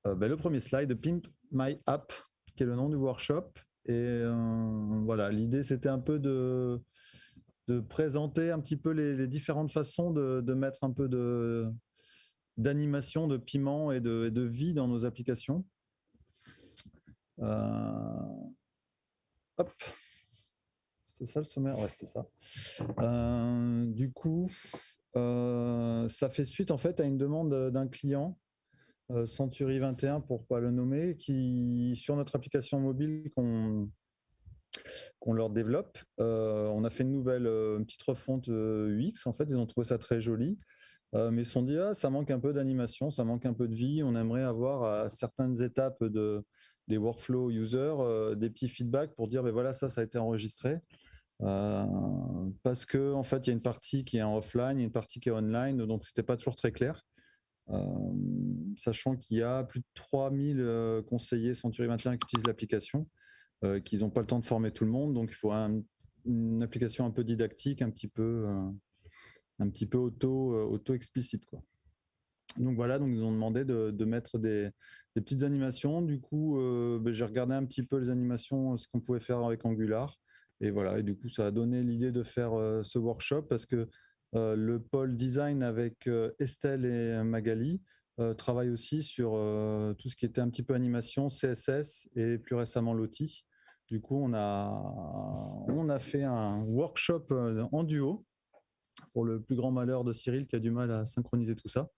Le premier slide, Pimp My App, qui est le nom du workshop. Et voilà, l'idée, c'était un peu de présenter un petit peu les différentes façons de mettre un peu d'animation, de piment et de vie dans nos applications. Hop, c'était ça le sommaire? Ouais, c'était ça. Du coup, ça fait suite en fait à une demande d'un client, Century 21 pour pas le nommer, qui sur notre application mobile qu'on leur développe, on a fait une nouvelle, une petite refonte UX. En fait, ils ont trouvé ça très joli, mais ils se sont dit ça manque un peu d'animation, ça manque un peu de vie. On aimerait avoir à certaines étapes des workflows users des petits feedbacks pour dire voilà, ça a été enregistré. Parce que en fait il y a une partie qui est en offline, il y a une partie qui est online, donc c'était pas toujours très clair. Sachant qu'il y a plus de 3000 conseillers Century 21 qui utilisent l'application, qu'ils n'ont pas le temps de former tout le monde, donc il faut une application un peu didactique, un petit peu auto explicite quoi. Donc voilà, donc ils nous ont demandé de mettre des petites animations. Du coup, j'ai regardé un petit peu les animations, ce qu'on pouvait faire avec Angular. Et voilà, et du coup, ça a donné l'idée de faire ce workshop parce que le pôle design avec Estelle et Magali travaille aussi sur tout ce qui était un petit peu animation, CSS et plus récemment Lottie. Du coup, on a fait un workshop en duo pour le plus grand malheur de Cyril qui a du mal à synchroniser tout ça.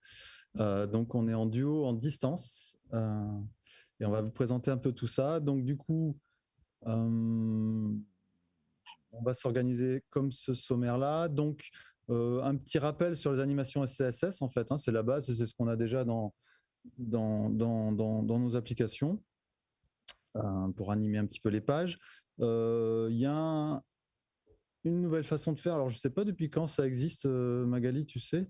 Donc on est en duo, en distance, et on va vous présenter un peu tout ça. Donc du coup, on va s'organiser comme ce sommaire-là. Donc un petit rappel sur les animations SCSS, en fait, c'est la base, c'est ce qu'on a déjà dans nos applications pour animer un petit peu les pages. Il y a une nouvelle façon de faire. Alors je ne sais pas depuis quand ça existe, Magali, tu sais?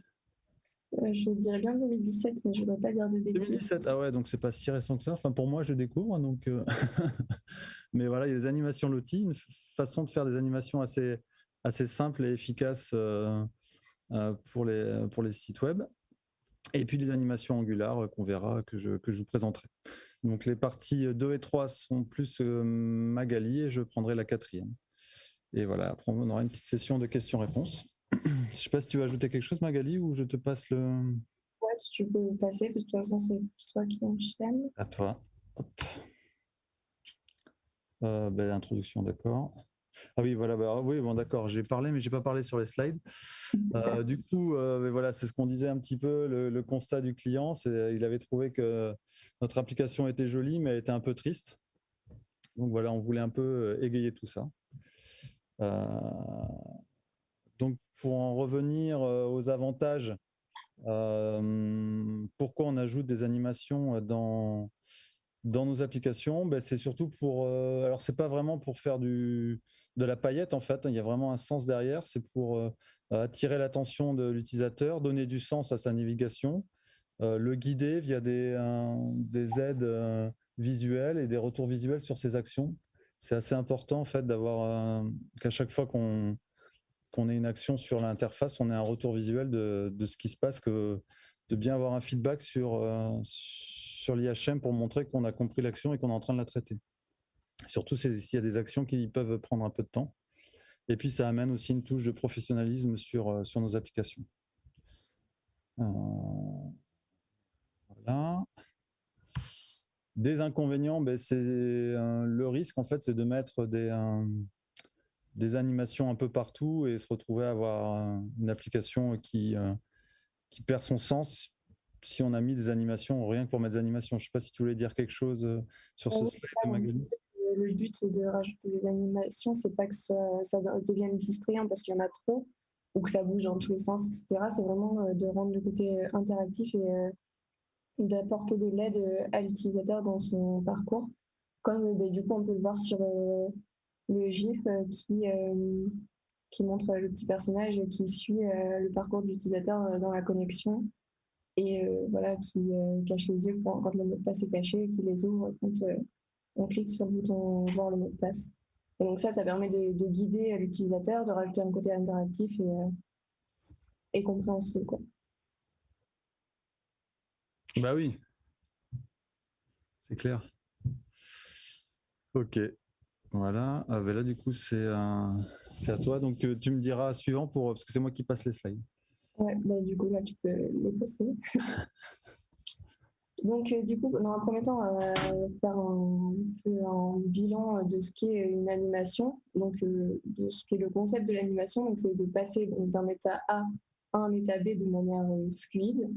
Je dirais bien 2017, mais je ne voudrais pas dire de bêtises. 2017, ah ouais, donc c'est pas si récent que ça. Enfin, pour moi, je découvre, donc. Mais voilà, il y a les animations Lottie, une façon de faire des animations assez simples et efficaces pour les sites web. Et puis les animations Angular qu'on verra, que je vous présenterai. Donc les parties 2 et 3 sont plus Magali et je prendrai la 4e. Et voilà, après on aura une petite session de questions-réponses. Je ne sais pas si tu veux ajouter quelque chose, Magali, ou je te passe le. Ouais, tu peux passer, de toute façon, c'est toi qui enchaîne. À toi. Hop. Introduction, d'accord. Ah oui, voilà, oui, bon, d'accord, j'ai parlé, mais j'ai pas parlé sur les slides. Du coup, voilà, c'est ce qu'on disait un petit peu, le constat du client, il avait trouvé que notre application était jolie, mais elle était un peu triste. Donc voilà, on voulait un peu égayer tout ça. Donc pour en revenir aux avantages, pourquoi on ajoute des animations dans nos applications, c'est surtout pour. Alors, c'est pas vraiment pour faire de la paillette, en fait. Il y a vraiment un sens derrière. C'est pour attirer l'attention de l'utilisateur, donner du sens à sa navigation, le guider via des aides visuelles et des retours visuels sur ses actions. C'est assez important, en fait, d'avoir qu'à chaque fois qu'on ait une action sur l'interface, on ait un retour visuel de ce qui se passe, de bien avoir un feedback sur l'IHM pour montrer qu'on a compris l'action et qu'on est en train de la traiter. Surtout s'il y a des actions qui peuvent prendre un peu de temps. Et puis ça amène aussi une touche de professionnalisme sur nos applications. Voilà. Des inconvénients, c'est le risque en fait, c'est de mettre des animations un peu partout et se retrouver à avoir une application qui perd son sens si on a mis des animations rien que pour mettre des animations. Je ne sais pas si tu voulais dire quelque chose sur ce slide, Magali. Le but de rajouter des animations, c'est pas que ça devienne distrayant parce qu'il y en a trop ou que ça bouge dans tous les sens, etc. C'est vraiment de rendre le côté interactif et d'apporter de l'aide à l'utilisateur dans son parcours. Comme du coup, on peut le voir sur le GIF qui montre le petit personnage qui suit le parcours de l'utilisateur dans la connexion et voilà, qui cache les yeux quand le mot de passe est caché et qui les ouvre quand on clique sur le bouton voir le mot de passe. Et donc ça permet de guider l'utilisateur, de rajouter un côté interactif et compréhensible, quoi. Bah oui. c'est clair. Ok, voilà. Ah, ben là, du coup, c'est à toi. Donc, tu me diras suivant parce que c'est moi qui passe les slides. Ouais, bah, du coup, là, tu peux les passer. Donc, du coup, dans un premier temps, faire un bilan de ce qu'est une animation, donc de ce qu'est le concept de l'animation. Donc, c'est de passer d'un état A à un état B de manière fluide.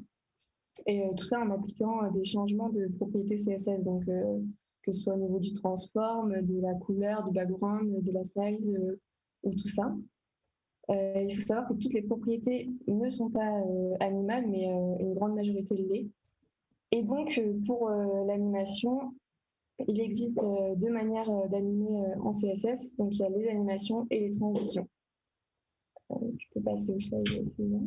Et tout ça en appliquant des changements de propriétés CSS. Donc, que ce soit au niveau du transform, de la couleur, du background, de la size, ou tout ça. Il faut savoir que toutes les propriétés ne sont pas animales, mais une grande majorité l'est. Et donc, pour l'animation, il existe deux manières d'animer en CSS. Donc, il y a les animations et les transitions. Tu peux passer au slide suivant.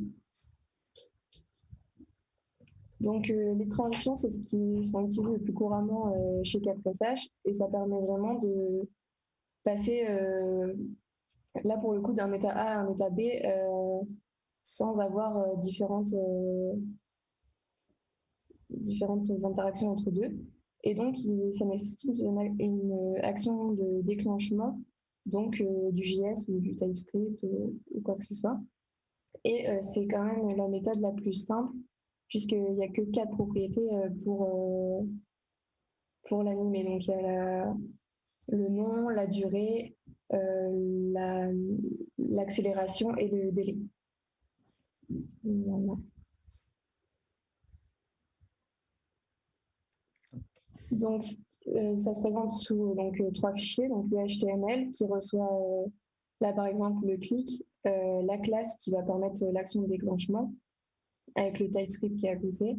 Donc, les transitions, c'est ce qui sont utilisés le plus couramment chez 4SH et ça permet vraiment de passer, là pour le coup, d'un état A à un état B sans avoir différentes interactions entre deux. Et donc, ça nécessite une action de déclenchement, donc du JS ou du TypeScript ou quoi que ce soit. Et c'est quand même la méthode la plus simple, puisqu'il n'y a que 4 propriétés pour l'animer. Donc, il y a le nom, la durée, l'accélération et le délai. Voilà. Donc, ça se présente sous trois fichiers. Donc, le HTML qui reçoit, là par exemple, le clic, la classe qui va permettre l'action de déclenchement, avec le TypeScript qui est à côté.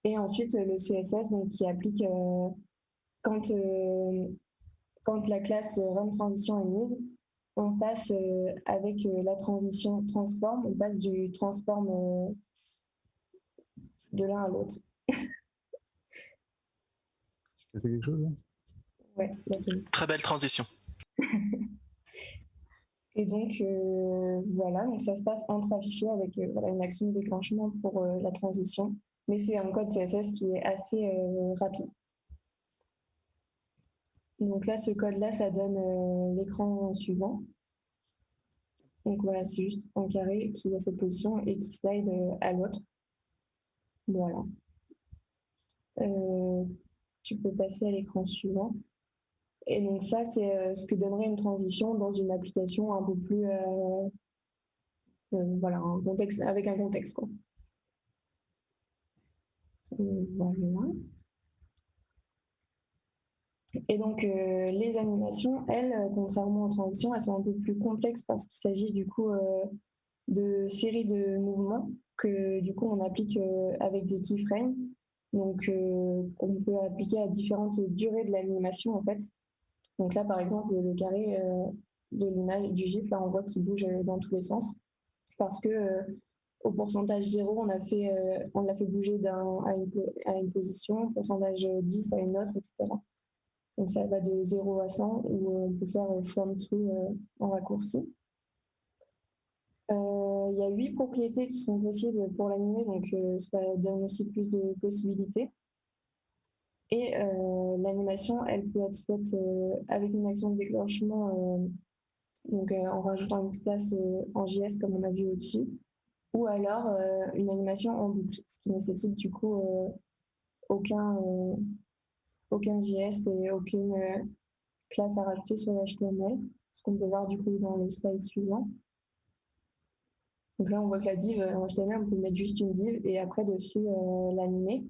Et ensuite, le CSS donc, qui applique quand la classe run transition est mise, on passe avec la transition transform, on passe du transform de l'un à l'autre. C'est quelque chose là? Ouais, là c'est bon. Très belle transition. Et donc voilà, donc ça se passe en trois fichiers avec voilà, une action de déclenchement pour la transition. Mais c'est un code CSS qui est assez rapide. Donc là, ce code-là, ça donne l'écran suivant. Donc voilà, c'est juste un carré qui a cette position et qui slide à l'autre. Voilà. Tu peux passer à l'écran suivant. Et donc ça, c'est ce que donnerait une transition dans une application un peu plus... voilà, un contexte, avec un contexte, quoi. Voilà. Et donc, les animations, elles, contrairement aux transitions, elles sont un peu plus complexes parce qu'il s'agit du coup de séries de mouvements que du coup on applique avec des keyframes. Donc, on peut appliquer à différentes durées de l'animation en fait. Donc là, par exemple, le carré de l'image du GIF, là, on voit qu'il bouge dans tous les sens parce que au pourcentage 0, on l'a fait bouger à une position, pourcentage 10 à une autre, etc. Donc ça va de 0 à 100 où on peut faire from to en raccourci. Il y a 8 propriétés qui sont possibles pour l'animer, donc ça donne aussi plus de possibilités. Et l'animation, elle peut être faite avec une action de déclenchement, donc en rajoutant une classe en JS comme on a vu au-dessus, ou alors une animation en boucle, ce qui nécessite du coup aucun JS et aucune classe à rajouter sur le HTML, ce qu'on peut voir du coup dans le slide suivant. Donc là, on voit que la div en HTML, on peut mettre juste une div et après dessus l'animer.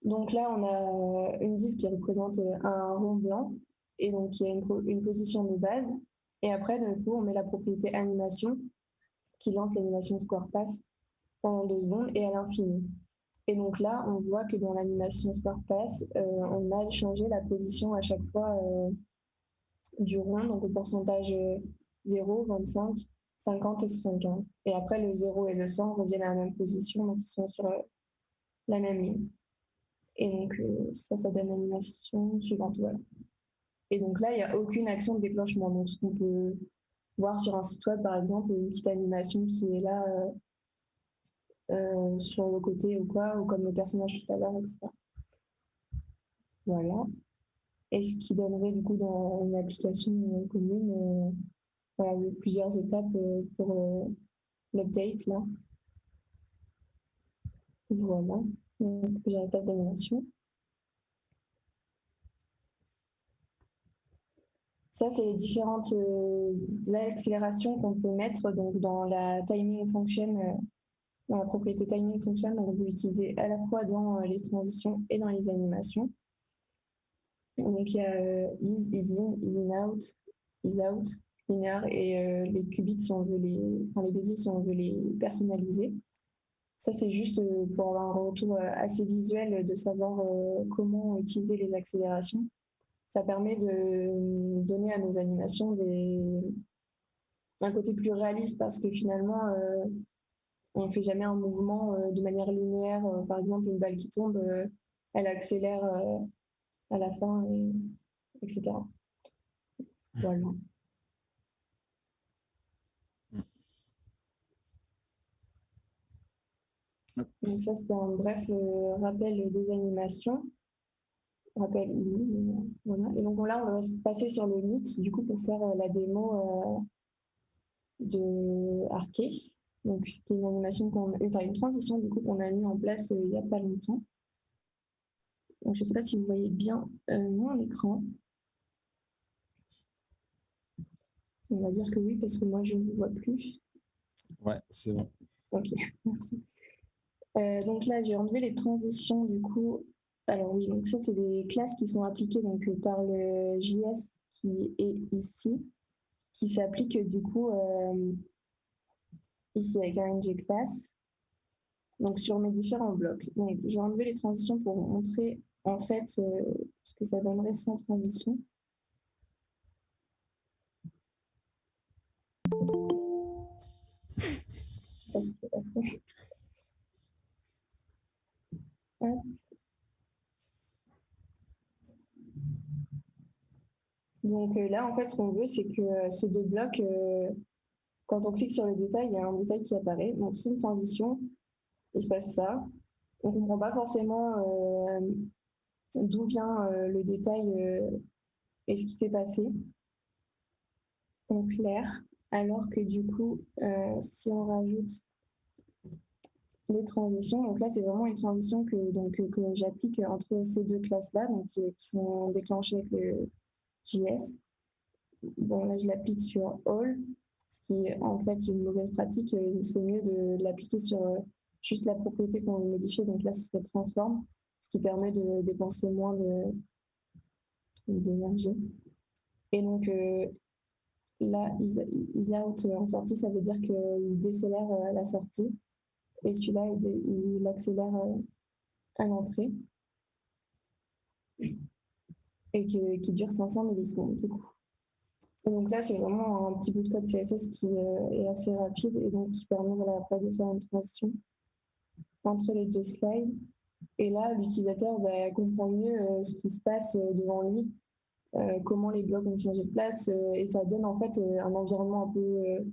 Donc là, on a une div qui représente un rond blanc et donc qui a une position de base. Et après, du coup, on met la propriété animation qui lance l'animation Square Pass pendant 2 secondes et à l'infini. Et donc là, on voit que dans l'animation Square Pass, on a changé la position à chaque fois du rond, donc au pourcentage 0, 25, 50 et 75. Et après, le 0 et le 100 reviennent à la même position, donc ils sont sur la même ligne. Et donc, ça donne l'animation suivante. Voilà. Et donc là, il n'y a aucune action de déclenchement. Donc, ce qu'on peut voir sur un site web, par exemple, une petite animation qui est là sur le côté ou quoi, ou comme le personnage tout à l'heure, etc. Voilà. Et ce qui donnerait du coup dans une application commune, voilà, avec plusieurs étapes pour l'update là. Voilà. Donc, plusieurs étapes d'animation. Ça, c'est les différentes accélérations qu'on peut mettre donc, dans la timing function, dans la propriété timing function. Donc, on peut l'utiliser à la fois dans les transitions et dans les animations. Donc, il y a ease in, ease out, linéaire et les qubits si on veut les basics si on veut les personnaliser. Ça, c'est juste pour avoir un retour assez visuel de savoir comment utiliser les accélérations. Ça permet de donner à nos animations un côté plus réaliste parce que finalement, on ne fait jamais un mouvement de manière linéaire. Par exemple, une balle qui tombe, elle accélère à la fin, etc. Voilà. Donc ça, c'était un bref rappel des animations. Rappel, oui, voilà. Et donc là, on va passer sur le Meet, du coup, pour faire la démo de Arcade. Donc, c'était une animation enfin, une transition du coup qu'on a mis en place il n'y a pas longtemps. Donc, je ne sais pas si vous voyez bien mon écran. On va dire que oui, parce que moi, je ne vois plus. Ouais, c'est bon. Ok, merci. Donc là, j'ai enlevé les transitions du coup. Alors oui, donc ça, c'est des classes qui sont appliquées donc, par le JS qui est ici, qui s'applique du coup ici avec un ngClass. Donc sur mes différents blocs. Donc j'ai enlevé les transitions pour vous montrer en fait ce que ça donnerait sans transition. Je sais pas si c'est passé. Hop. Donc là en fait ce qu'on veut c'est que ces deux blocs, quand on clique sur le détail, il y a un détail qui apparaît. Donc c'est une transition, il se passe ça. On ne comprend pas forcément d'où vient le détail et ce qui fait passer en clair, alors que du coup, si on rajoute les transitions, donc là c'est vraiment une transition que j'applique entre ces deux classes-là, donc qui sont déclenchées avec le JS. Bon là je l'applique sur all, ce qui est en fait une mauvaise pratique. C'est mieux de l'appliquer sur juste la propriété qu'on veut modifier, donc là ce serait transform, ce qui permet de dépenser moins d'énergie. Et donc là, is out en sortie, ça veut dire qu'il décélère à la sortie. Et celui-là, il accélère à l'entrée. Et qui dure 500 millisecondes, du coup. Et donc là, c'est vraiment un petit bout de code CSS qui est assez rapide et donc qui permet voilà, après de faire une transition entre les deux slides. Et là, l'utilisateur comprend mieux ce qui se passe devant lui, comment les blocs ont changé de place, et ça donne en fait un environnement un peu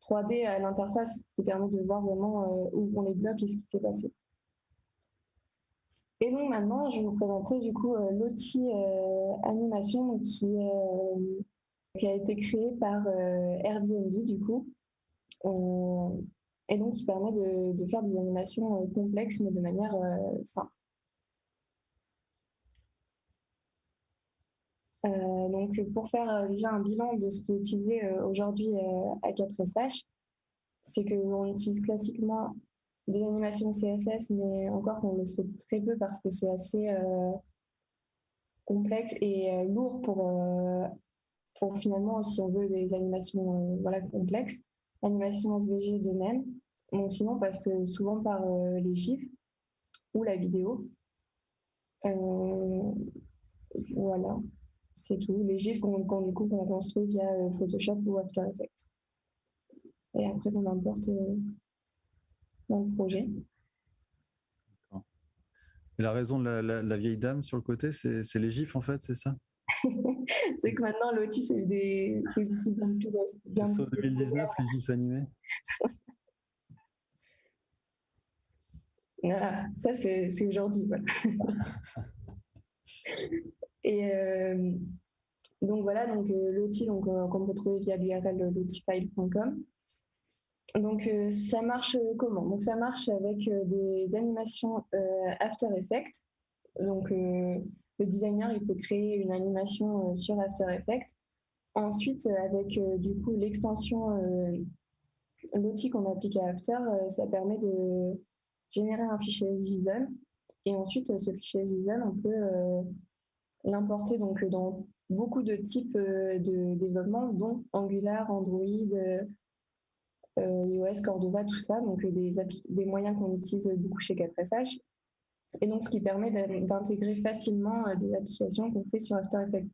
3D à l'interface qui permet de voir vraiment où vont les blocs et ce qui s'est passé. Et donc maintenant, je vais vous présenter du coup l'outil animation qui a été créé par Airbnb du coup, et donc qui permet de faire des animations complexes mais de manière simple. Donc pour faire déjà un bilan de ce qui est utilisé aujourd'hui à 4SH, c'est qu'on utilise classiquement des animations CSS, mais encore qu'on le fait très peu parce que c'est assez complexe et lourd pour finalement, si on veut des animations voilà, complexes. Animation SVG de même. Donc sinon, on passe souvent par les GIFs ou la vidéo. Voilà, c'est tout. Les GIFs qu'on construit via Photoshop ou After Effects. Et après, qu'on importe dans le projet. Et la raison de la vieille dame sur le côté, c'est les gifs en fait, c'est ça? C'est que maintenant, l'outil, c'est des outils bien Sauf 2019, les gifs animés. Ah, ça, c'est aujourd'hui. Voilà. Et donc voilà, donc l'outil qu'on peut trouver via l'URL l'outilfile.com. Donc ça marche comment? Donc ça marche avec des animations After Effects. Donc le designer il peut créer une animation sur After Effects. Ensuite avec du coup l'extension l'outil qu'on applique à After, ça permet de générer un fichier JSON et ensuite ce fichier JSON on peut l'importer donc dans beaucoup de types de développement dont Angular, Android, iOS, Cordova, tout ça, donc des moyens qu'on utilise beaucoup chez 4SH. Et donc, ce qui permet d'intégrer facilement des applications qu'on fait sur After Effects.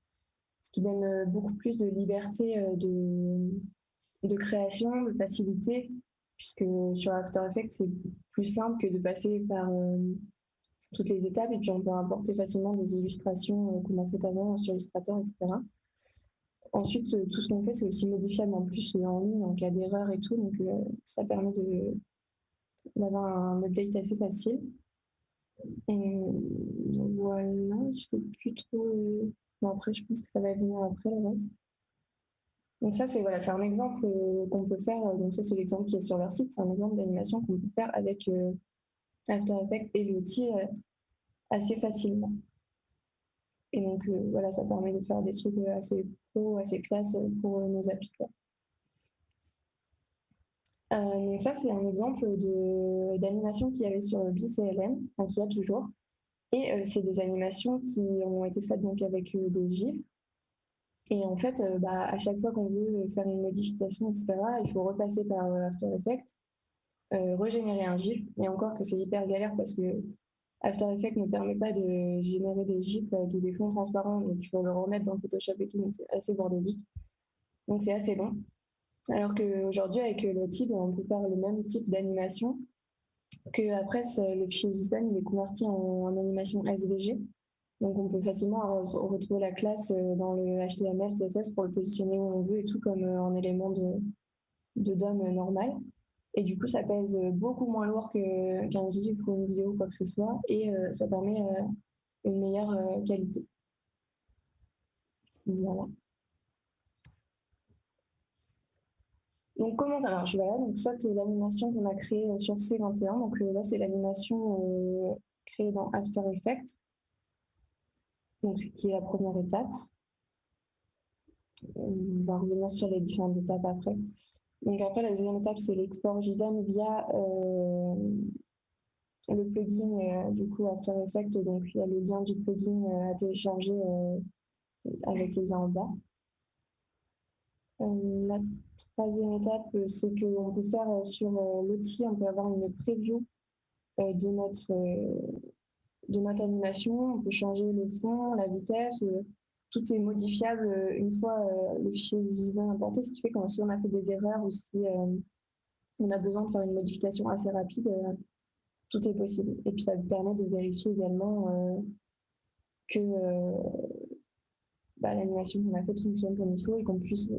Ce qui donne beaucoup plus de liberté de création, de facilité, puisque sur After Effects, c'est plus simple que de passer par toutes les étapes, et puis on peut importer facilement des illustrations qu'on a faites avant sur Illustrator, etc. Ensuite, tout ce qu'on fait, c'est aussi modifiable en plus en ligne en cas d'erreur et tout, donc ça permet d'avoir un update assez facile. Et voilà, je sais plus trop. Bon, après, je pense que ça va venir après le reste. Donc ça, c'est voilà, c'est un exemple qu'on peut faire. Donc ça, c'est l'exemple qui est sur leur site. C'est un exemple d'animation qu'on peut faire avec After Effects et l'outil assez facilement. Et donc voilà, ça permet de faire des trucs assez pro, assez classe pour nos applications. Donc ça, c'est un exemple d'animation qu'il y avait sur BCLM, enfin, qu'il y a toujours. Et c'est des animations qui ont été faites donc avec des GIFs. Et en fait, à chaque fois qu'on veut faire une modification, etc., il faut repasser par After Effects, régénérer un GIF. Et encore que c'est hyper galère parce que After Effects ne permet pas de générer des GIFs avec des fonds transparents, donc il faut le remettre dans Photoshop et tout, donc c'est assez bordélique. Donc c'est assez long. Alors qu'aujourd'hui, avec l'outil, on peut faire le même type d'animation, que après, le fichier JSON, il est converti en animation SVG. Donc on peut facilement retrouver la classe dans le HTML, CSS pour le positionner où on veut et tout comme un élément de DOM normal. Et du coup, ça pèse beaucoup moins lourd qu'un GIF ou une vidéo ou quoi que ce soit, et ça permet une meilleure qualité. Voilà. Donc comment ça marche? Voilà, donc ça c'est l'animation qu'on a créée sur C21. Donc là c'est l'animation créée dans After Effects. Donc c'est qui est la première étape. On va revenir sur les différentes étapes après. Donc après la deuxième étape c'est l'export JSON via le plugin du coup After Effects. Donc il y a le lien du plugin à télécharger avec le lien en bas. La troisième étape, c'est qu'on peut faire sur l'outil, on peut avoir une preview de notre animation. On peut changer le fond, la vitesse. Tout est modifiable une fois le fichier JSON importé, ce qui fait que si on a fait des erreurs ou si on a besoin de faire une modification assez rapide, tout est possible. Et puis ça permet de vérifier également que l'animation qu'on a faite fonctionne comme il faut et qu'on puisse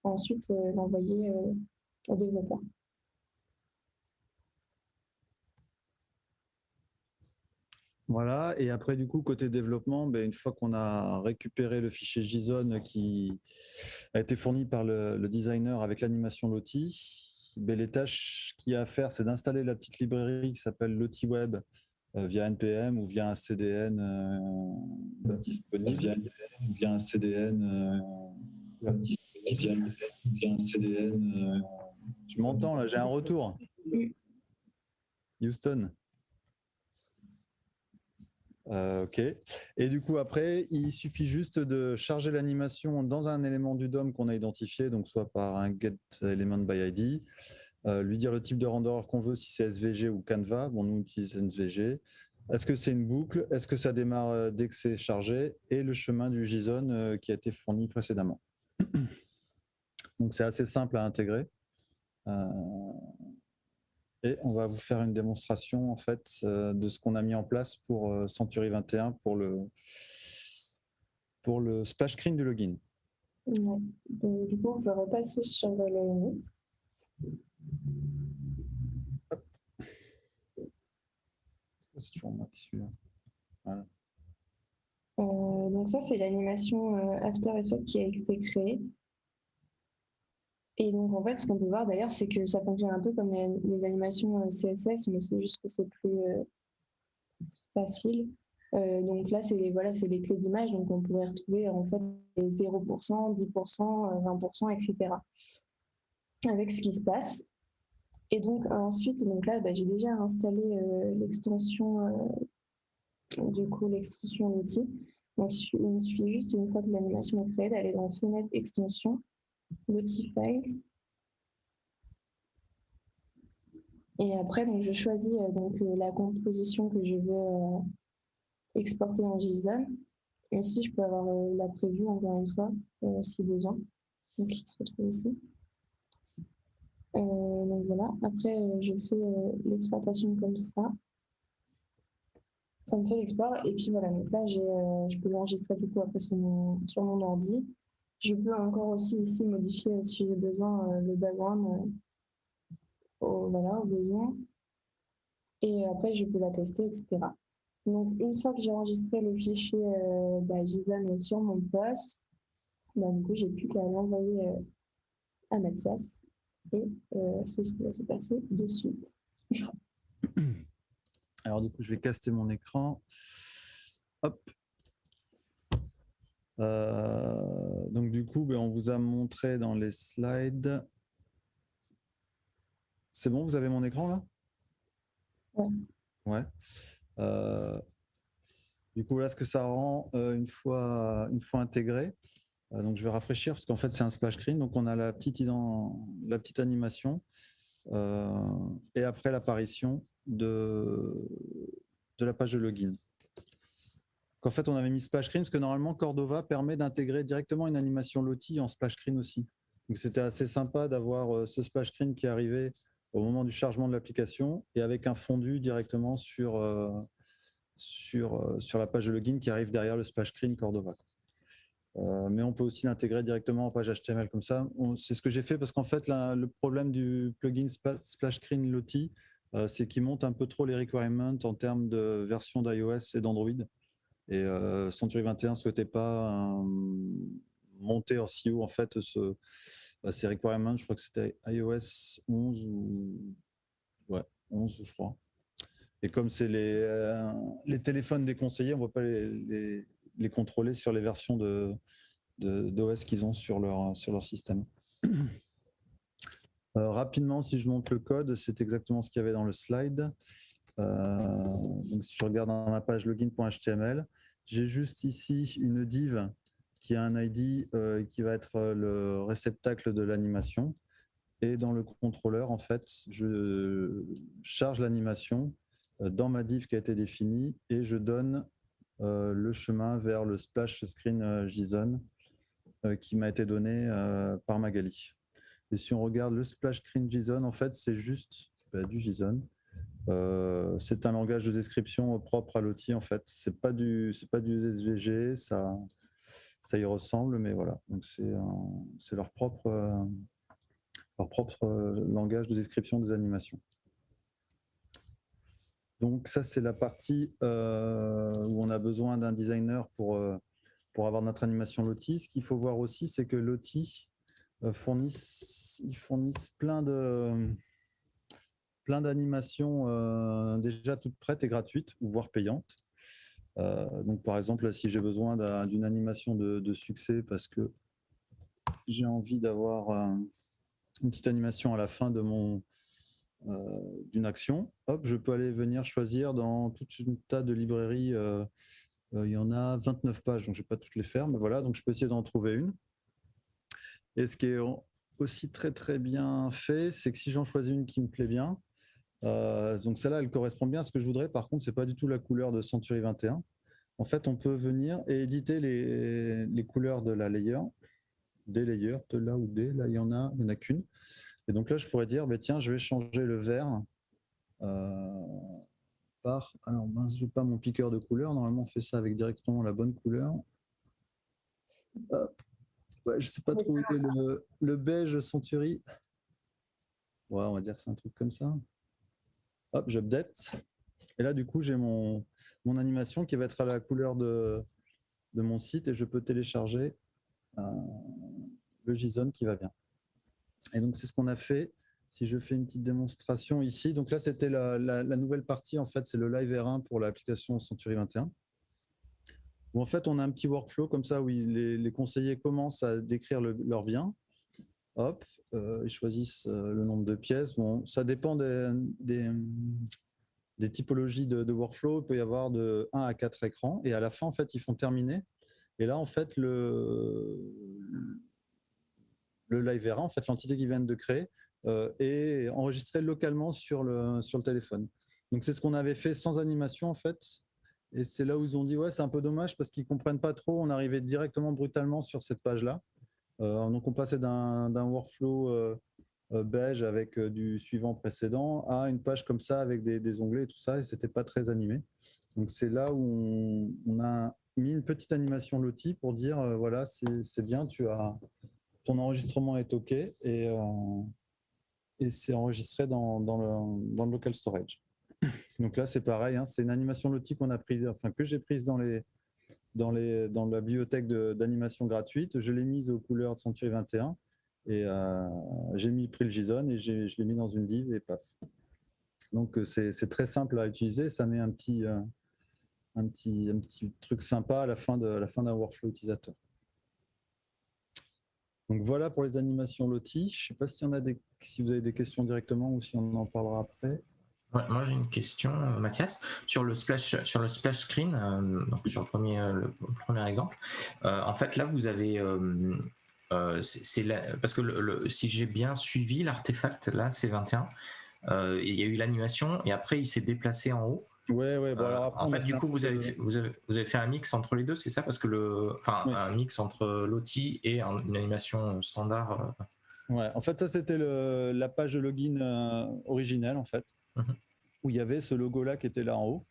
ensuite l'envoyer au développeur. Voilà, et après du coup côté développement, une fois qu'on a récupéré le fichier JSON qui a été fourni par le designer avec l'animation Lottie, les tâches qu'il y a à faire, c'est d'installer la petite librairie qui s'appelle Lottie Web via NPM ou via un CDN disponible. Via un CDN Tu m'entends là, j'ai un retour. Houston. Ok. Et du coup, après, il suffit juste de charger l'animation dans un élément du DOM qu'on a identifié, donc soit par un get element by ID, lui dire le type de renderer qu'on veut, si c'est SVG ou Canva. Bon, nous, on utilise SVG. Est-ce que c'est une boucle? Est-ce que ça démarre dès que c'est chargé? Et le chemin du JSON qui a été fourni précédemment. Donc, c'est assez simple à intégrer. Et on va vous faire une démonstration en fait de ce qu'on a mis en place pour Century 21 pour le splash screen du login. Ouais. Donc, du coup, on peut repasser sur le Unit. C'est toujours moi qui suis là. Voilà. Donc ça, c'est l'animation After Effects qui a été créée. Et donc en fait, ce qu'on peut voir d'ailleurs, c'est que ça fonctionne un peu comme les animations CSS, mais c'est juste que c'est plus facile. Donc là, c'est les clés d'image, donc on pourrait retrouver en fait les 0%, 10%, 20%, etc. avec ce qui se passe. Et donc ensuite, donc là, j'ai déjà installé l'extension, du coup, l'extension d'outil. Donc il me suffit juste, une fois que l'animation est créée, d'aller dans Fenêtre Extension, l'outil Files. Et après, donc, je choisis la composition que je veux exporter en JSON. Et ici, je peux avoir la preview, encore une fois, si besoin. Donc, il se retrouve ici. Donc voilà, après, je fais l'exportation comme ça. Ça me fait l'export. Et puis voilà, donc là, je peux l'enregistrer du coup après sur mon ordi. Je peux encore aussi ici modifier, si j'ai besoin, le background au besoin. Et après, je peux la tester, etc. Donc, une fois que j'ai enregistré le fichier JSON sur mon poste, du coup, j'ai plus qu'à l'envoyer à Mathias. Et c'est ce qui va se passer de suite. Alors du coup, je vais caster mon écran. Hop. Donc du coup, on vous a montré dans les slides. C'est bon, vous avez mon écran là? Ouais. Ouais. Du coup, là, ce que ça rend une fois intégré. Donc je vais rafraîchir parce qu'en fait, c'est un splash screen. Donc on a la petite animation et après l'apparition de la page de login. En fait, on avait mis splash screen parce que normalement, Cordova permet d'intégrer directement une animation Lottie en splash screen aussi. Donc, c'était assez sympa d'avoir ce splash screen qui arrivait au moment du chargement de l'application et avec un fondu directement sur la page de login qui arrive derrière le splash screen Cordova. Mais on peut aussi l'intégrer directement en page HTML comme ça. C'est ce que j'ai fait parce qu'en fait, le problème du plugin splash screen Lottie, c'est qu'il monte un peu trop les requirements en termes de version d'iOS et d'Android. Et Century 21 ne souhaitait pas monter en CEO en fait ces requirements. Je crois que c'était iOS 11 ou 11 je crois. Et comme c'est les téléphones déconseillés, on ne va pas les contrôler sur les versions d'OS qu'ils ont sur leur système. Rapidement, si je montre le code, c'est exactement ce qu'il y avait dans le slide. Donc si je regarde dans ma page login.html, j'ai juste ici une div qui a un ID qui va être le réceptacle de l'animation. Et dans le contrôleur, en fait, je charge l'animation dans ma div qui a été définie et je donne le chemin vers le splash screen JSON qui m'a été donné par Magali. Et si on regarde le splash screen JSON, en fait, c'est juste du JSON. C'est un langage de description propre à l'outil en fait. C'est pas du SVG, ça y ressemble, mais voilà. Donc c'est leur propre langage de description des animations. Donc ça c'est la partie où on a besoin d'un designer pour avoir notre animation Lottie. Ce qu'il faut voir aussi, c'est que Lottie fournissent plein d'animations déjà toutes prêtes et gratuites, ou voire payantes. Donc par exemple, si j'ai besoin d'une animation de succès parce que j'ai envie d'avoir une petite animation à la fin de d'une action, hop, je peux aller venir choisir dans toute une tas de librairies. Il y en a 29 pages, donc je ne vais pas toutes les faire, mais voilà, donc je peux essayer d'en trouver une. Et ce qui est aussi très très bien fait, c'est que si j'en choisis une qui me plaît bien, donc celle-là, elle correspond bien à ce que je voudrais. Par contre, c'est pas du tout la couleur de Century 21. En fait, on peut venir et éditer les couleurs de la layer, des layers, de là ou des. Là, il y en a qu'une. Et donc là, je pourrais dire, tiens, je vais changer le vert par. Alors, mince, je n'ai pas mon piqueur de couleurs. Normalement, on fait ça avec directement la bonne couleur. Hop. Ouais, je ne sais pas trop où est le beige Century. Ouais, on va dire que c'est un truc comme ça. Hop, j'update. Et là, du coup, j'ai mon animation qui va être à la couleur de de mon site et je peux télécharger le JSON qui va bien. Et donc, c'est ce qu'on a fait. Si je fais une petite démonstration ici, donc là, c'était la nouvelle partie, en fait, c'est le live R1 pour l'application Century 21. Où en fait, on a un petit workflow comme ça où les conseillers commencent à décrire leur bien. Hop, ils choisissent le nombre de pièces. Bon, ça dépend des typologies de workflow. Il peut y avoir de 1 à 4 écrans. Et à la fin, en fait, ils font terminer. Et là, en fait, le live R1, en fait, l'entité qu'ils viennent de créer, est enregistrée localement sur le téléphone. Donc, c'est ce qu'on avait fait sans animation, en fait. Et c'est là où ils ont dit, ouais, c'est un peu dommage parce qu'ils ne comprennent pas trop. On arrivait directement brutalement sur cette page-là. Donc, on passait d'un workflow beige avec du suivant précédent à une page comme ça avec des onglets et tout ça. Et ce n'était pas très animé. Donc, c'est là où on a mis une petite animation Lottie pour dire, voilà, c'est bien, ton enregistrement est OK et c'est enregistré dans le local storage. Donc là, c'est pareil, hein, c'est une animation Lottie qu'on a prise, enfin que j'ai prise dans la bibliothèque d'animation gratuite. Je l'ai mise aux couleurs de Century 21 et j'ai pris le JSON et je l'ai mis dans une div et paf. Donc c'est très simple à utiliser. Ça met un petit truc sympa à la fin d'un workflow utilisateur. Donc voilà pour les animations Lottie. Je ne sais pas si vous avez des questions directement ou si on en parlera après. Ouais, moi j'ai une question, Mathias, sur le splash screen, donc sur le premier exemple. En fait, là vous avez, parce que si j'ai bien suivi l'artefact là, C21, il y a eu l'animation et après il s'est déplacé en haut. Ouais. Bon, alors après, en fait, du coup, vous avez fait un mix entre les deux, c'est ça, parce que oui. Un mix entre Lottie et une animation standard. Ouais, en fait, ça c'était la page de login originelle en fait, où il y avait ce logo-là qui était là en haut.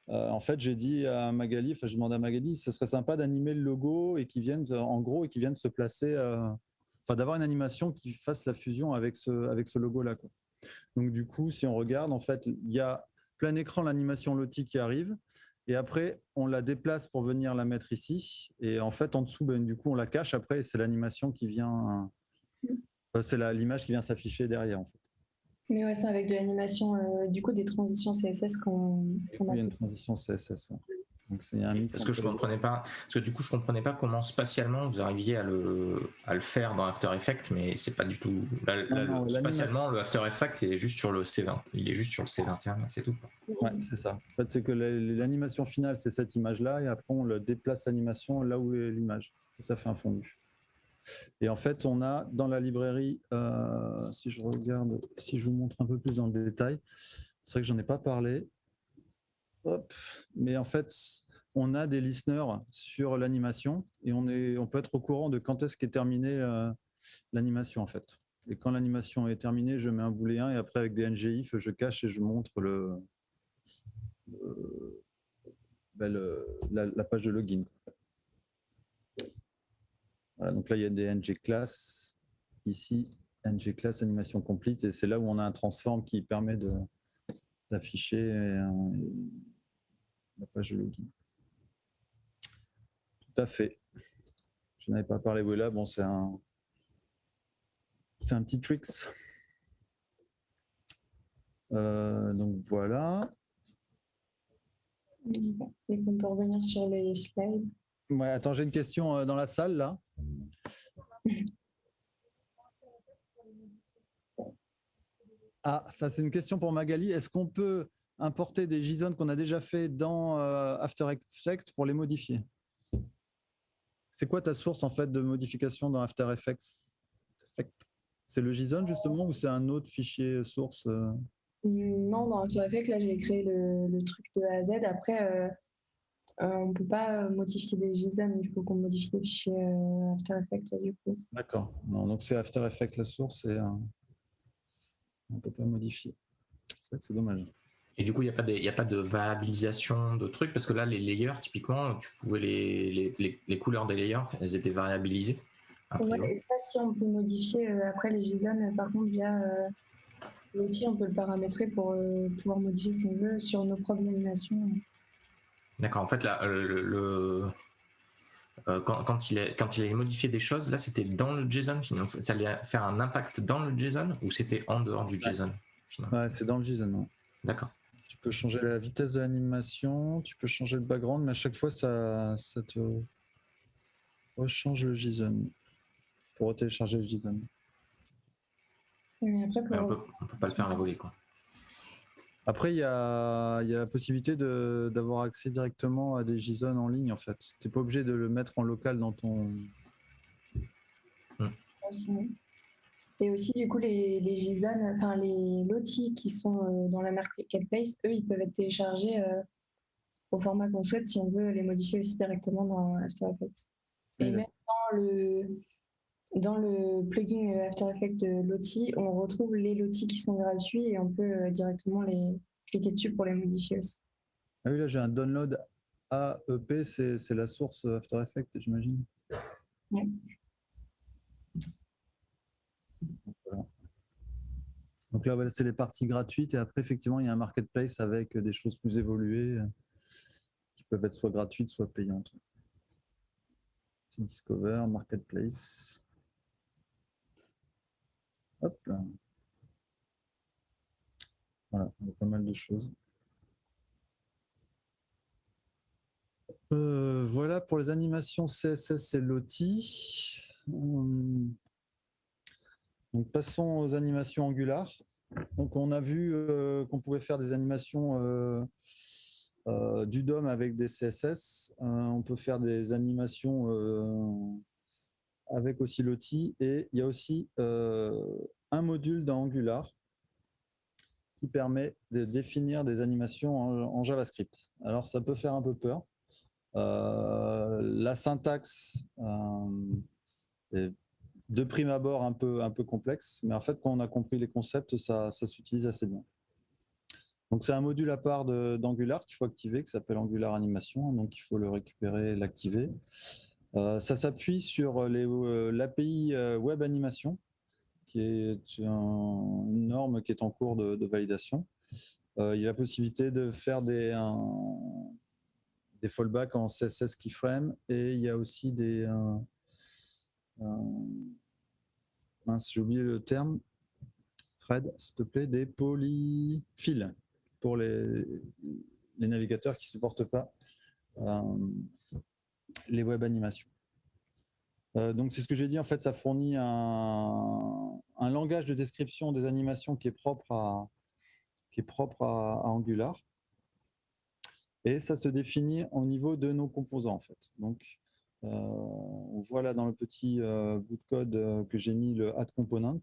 En fait, j'ai dit à Magali, je demande à Magali, ce serait sympa d'animer le logo et qu'ils viennent se placer, d'avoir une animation qui fasse la fusion avec ce logo-là, quoi. Donc du coup, si on regarde, en fait, il y a plein écran l'animation Lottie qui arrive. Et après, on la déplace pour venir la mettre ici. Et en fait, en dessous, du coup, on la cache après et c'est l'animation qui vient. C'est l'image qui vient s'afficher derrière, en fait. Mais ouais, c'est avec de l'animation, du coup, des transitions CSS qu'on a. Il y a une transition CSS. Ouais. Donc c'est un mix. Parce que je comprenais pas. Parce que du coup, je comprenais pas comment spatialement vous arriviez à le faire dans After Effects, mais c'est pas du tout. Spatialement, le After Effects il est juste sur le C20. Il est juste sur le C21, c'est tout. Ouais, c'est ça. En fait, c'est que l'animation finale, c'est cette image-là, et après on le déplace l'animation là où est l'image. Et ça fait un fondu. Et en fait, on a dans la librairie, si je vous montre un peu plus dans le détail, c'est vrai que j'en ai pas parlé. Hop. Mais en fait, on a des listeners sur l'animation et on peut être au courant de quand est-ce qu'est terminée l'animation en fait. Et quand l'animation est terminée, je mets un booléen et après avec des ngIf, je cache et je montre la page de login. Voilà, donc là, il y a des ngClass. Ici, ngClass animation complete. Et c'est là où on a un transform qui permet d'afficher la page de login. Tout à fait. Je n'avais pas parlé. Oui, là, bon, c'est un petit tricks. Donc voilà. Et on peut revenir sur les slides. Ouais, attends, j'ai une question dans la salle là. Ah, ça c'est une question pour Magali. Est-ce qu'on peut importer des JSON qu'on a déjà fait dans After Effects pour les modifier? C'est quoi ta source en fait de modification dans After Effects? C'est le JSON justement ou c'est un autre fichier source? Non, dans After Effects, là j'ai créé le truc de A à Z. Après, on ne peut pas modifier des JSON, il faut qu'on modifie des fichiers After Effects du coup. D'accord. Donc c'est After Effects la source et on ne peut pas modifier. C'est vrai que c'est dommage. Et du coup, il n'y a pas de variabilisation de trucs parce que là, les layers, typiquement, tu pouvais les couleurs des layers, elles étaient variabilisées. Ouais, et ça, si on peut modifier après les JSON, par contre, via l'outil, on peut le paramétrer pour pouvoir modifier ce qu'on veut sur nos propres animations. D'accord. En fait, là, quand il allait modifier des choses, là c'était dans le JSON finalement. Ça allait faire un impact dans le JSON ou c'était en dehors du JSON finalement? Ouais, c'est dans le JSON. Ouais. D'accord. Tu peux changer la vitesse de l'animation, tu peux changer le background, mais à chaque fois ça te rechange le JSON pour retélécharger le JSON. Mais après, on peut pas le faire à la volée, quoi. Après, il y a la possibilité d'avoir accès directement à des JSON en ligne, en fait. Tu n'es pas obligé de le mettre en local dans ton... Et aussi, du coup, les JSON, enfin, les lotis qui sont dans la marketplace, eux, ils peuvent être téléchargés au format qu'on souhaite si on veut les modifier aussi directement dans After Effects. Et même dans le plugin After Effects Lottie, on retrouve les lotis qui sont gratuits et on peut directement les cliquer dessus pour les modifier aussi. Ah oui, là j'ai un download AEP, c'est la source After Effects, j'imagine. Ouais. Voilà. Donc là, voilà, c'est les parties gratuites et après, effectivement, il y a un marketplace avec des choses plus évoluées qui peuvent être soit gratuites, soit payantes. C'est Discover, Marketplace. Hop. Voilà, il y a pas mal de choses. Voilà pour les animations CSS et Lottie. Donc passons aux animations Angular. Donc on a vu qu'on pouvait faire des animations du DOM avec des CSS. On peut faire des animations avec aussi Lottie. Et il y a aussi un module dans Angular qui permet de définir des animations en JavaScript. Alors ça peut faire un peu peur. La syntaxe est de prime abord un peu complexe, mais en fait, quand on a compris les concepts, ça s'utilise assez bien. Donc, c'est un module à part d'Angular qu'il faut activer, qui s'appelle Angular Animation. Donc, il faut le récupérer et l'activer. Ça s'appuie sur l'API Web Animation, qui est une norme qui est en cours de validation. Il y a la possibilité de faire des fallbacks en CSS keyframe et il y a aussi des... mince, j'ai oublié le terme. Fred, s'il te plaît, des polyfills pour les navigateurs qui ne supportent pas les web animations. Donc, c'est ce que j'ai dit. En fait, ça fournit un langage de description des animations qui est propre à Angular. Et ça se définit au niveau de nos composants, en fait. Donc, on voit là dans le petit bout de code que j'ai mis le add component.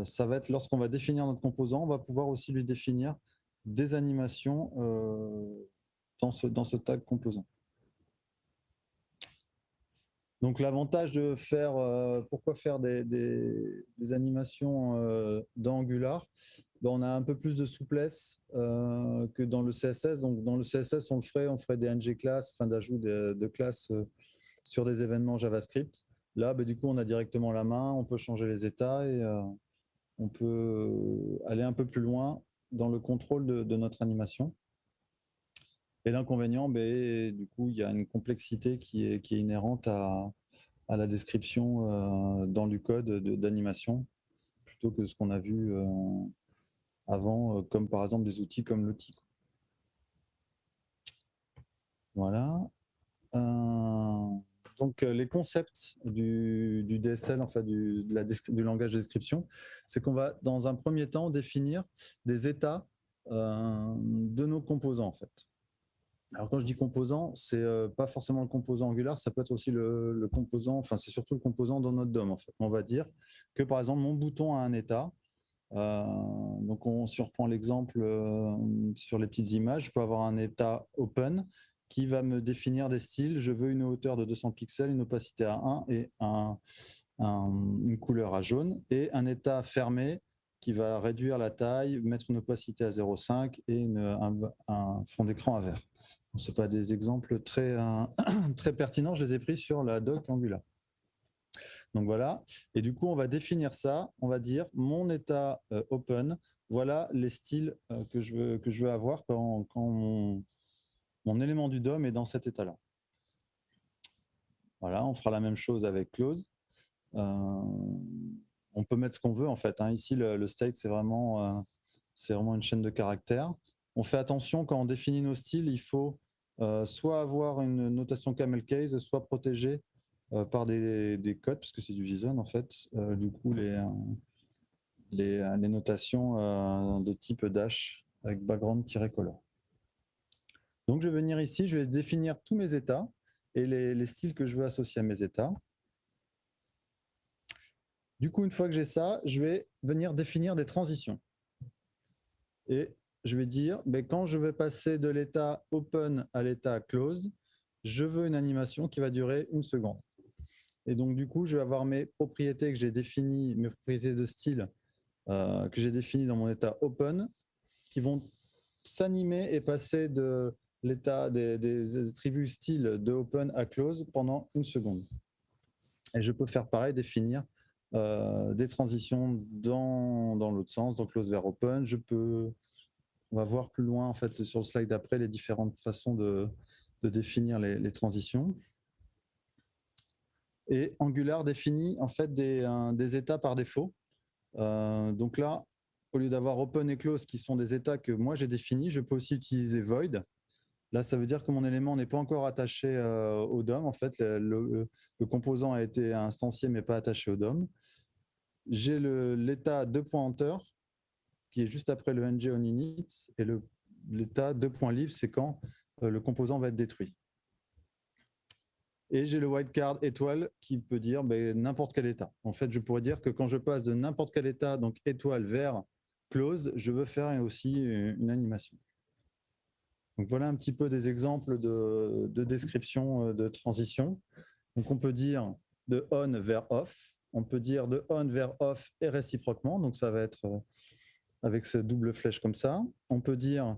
Ça va être lorsqu'on va définir notre composant, on va pouvoir aussi lui définir des animations dans ce tag composant. Donc l'avantage de faire, pourquoi faire des animations dans Angular, on a un peu plus de souplesse que dans le CSS. Donc dans le CSS, on ferait des ng classes, enfin d'ajout de classes sur des événements JavaScript. Là, du coup, on a directement la main, on peut changer les états et on peut aller un peu plus loin dans le contrôle de notre animation. Et l'inconvénient, du coup, il y a une complexité qui est inhérente à la description dans du code d'animation, plutôt que ce qu'on a vu avant, comme par exemple des outils comme Lottie. Voilà. Donc, les concepts du DSL, enfin du langage de description, c'est qu'on va, dans un premier temps, définir des états de nos composants, en fait. Alors, quand je dis composant, c'est pas forcément le composant Angular, ça peut être aussi le composant, enfin, c'est surtout le composant dans notre DOM, en fait. On va dire que, par exemple, mon bouton a un état. Donc, on surprend l'exemple sur les petites images. Je peux avoir un état open qui va me définir des styles. Je veux une hauteur de 200 pixels, une opacité à 1 et une couleur à jaune. Et un état fermé qui va réduire la taille, mettre une opacité à 0,5 et un fond d'écran à vert. Ce ne sont pas des exemples très, très pertinents. Je les ai pris sur la doc Angular. Donc voilà. Et du coup, on va définir ça. On va dire mon état open. Voilà les styles que je veux avoir quand mon élément du DOM est dans cet état-là. Voilà, on fera la même chose avec close. On peut mettre ce qu'on veut en fait. Ici, le state, c'est vraiment une chaîne de caractères. On fait attention quand on définit nos styles, il faut soit avoir une notation camel case, soit protégé par des codes, parce que c'est du JSON en fait. Du coup, les notations de type dash avec background-color. Donc, je vais venir ici, je vais définir tous mes états et les styles que je veux associer à mes états. Du coup, une fois que j'ai ça, je vais venir définir des transitions. Et je vais dire, quand je vais passer de l'état open à l'état closed, je veux une animation qui va durer 1 seconde. Et donc, du coup, je vais avoir mes propriétés que j'ai définies, mes propriétés de style que j'ai définies dans mon état open, qui vont s'animer et passer de l'état des attributs style de open à close pendant 1 seconde. Et je peux faire pareil, définir des transitions dans l'autre sens, donc close vers open. On va voir plus loin en fait sur le slide d'après les différentes façons de définir les transitions. Et Angular définit en fait des états par défaut. Donc là, au lieu d'avoir open et close qui sont des états que moi j'ai définis, je peux aussi utiliser void. Là, ça veut dire que mon élément n'est pas encore attaché au DOM. En fait, le composant a été instancié mais pas attaché au DOM. J'ai l'état 2.enter qui est juste après le ng on init et l'état 2.leave, c'est quand le composant va être détruit. Et j'ai le wildcard étoile qui peut dire n'importe quel état. En fait, je pourrais dire que quand je passe de n'importe quel état, donc étoile vers closed, je veux faire aussi une animation. Donc voilà un petit peu des exemples de description de transition. Donc on peut dire de on vers off, on peut dire de on vers off et réciproquement, donc ça va être avec cette double flèche comme ça. On peut dire,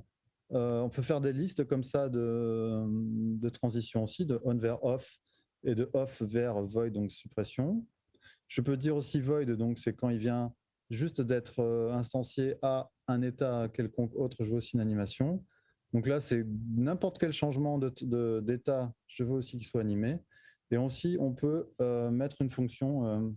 on peut faire des listes comme ça de transition aussi, de on vers off et de off vers void, donc suppression. Je peux dire aussi void, donc c'est quand il vient juste d'être instancié à un état quelconque autre, je veux aussi une animation. Donc là, c'est n'importe quel changement d'état, je veux aussi qu'il soit animé. Et aussi, on peut mettre une fonction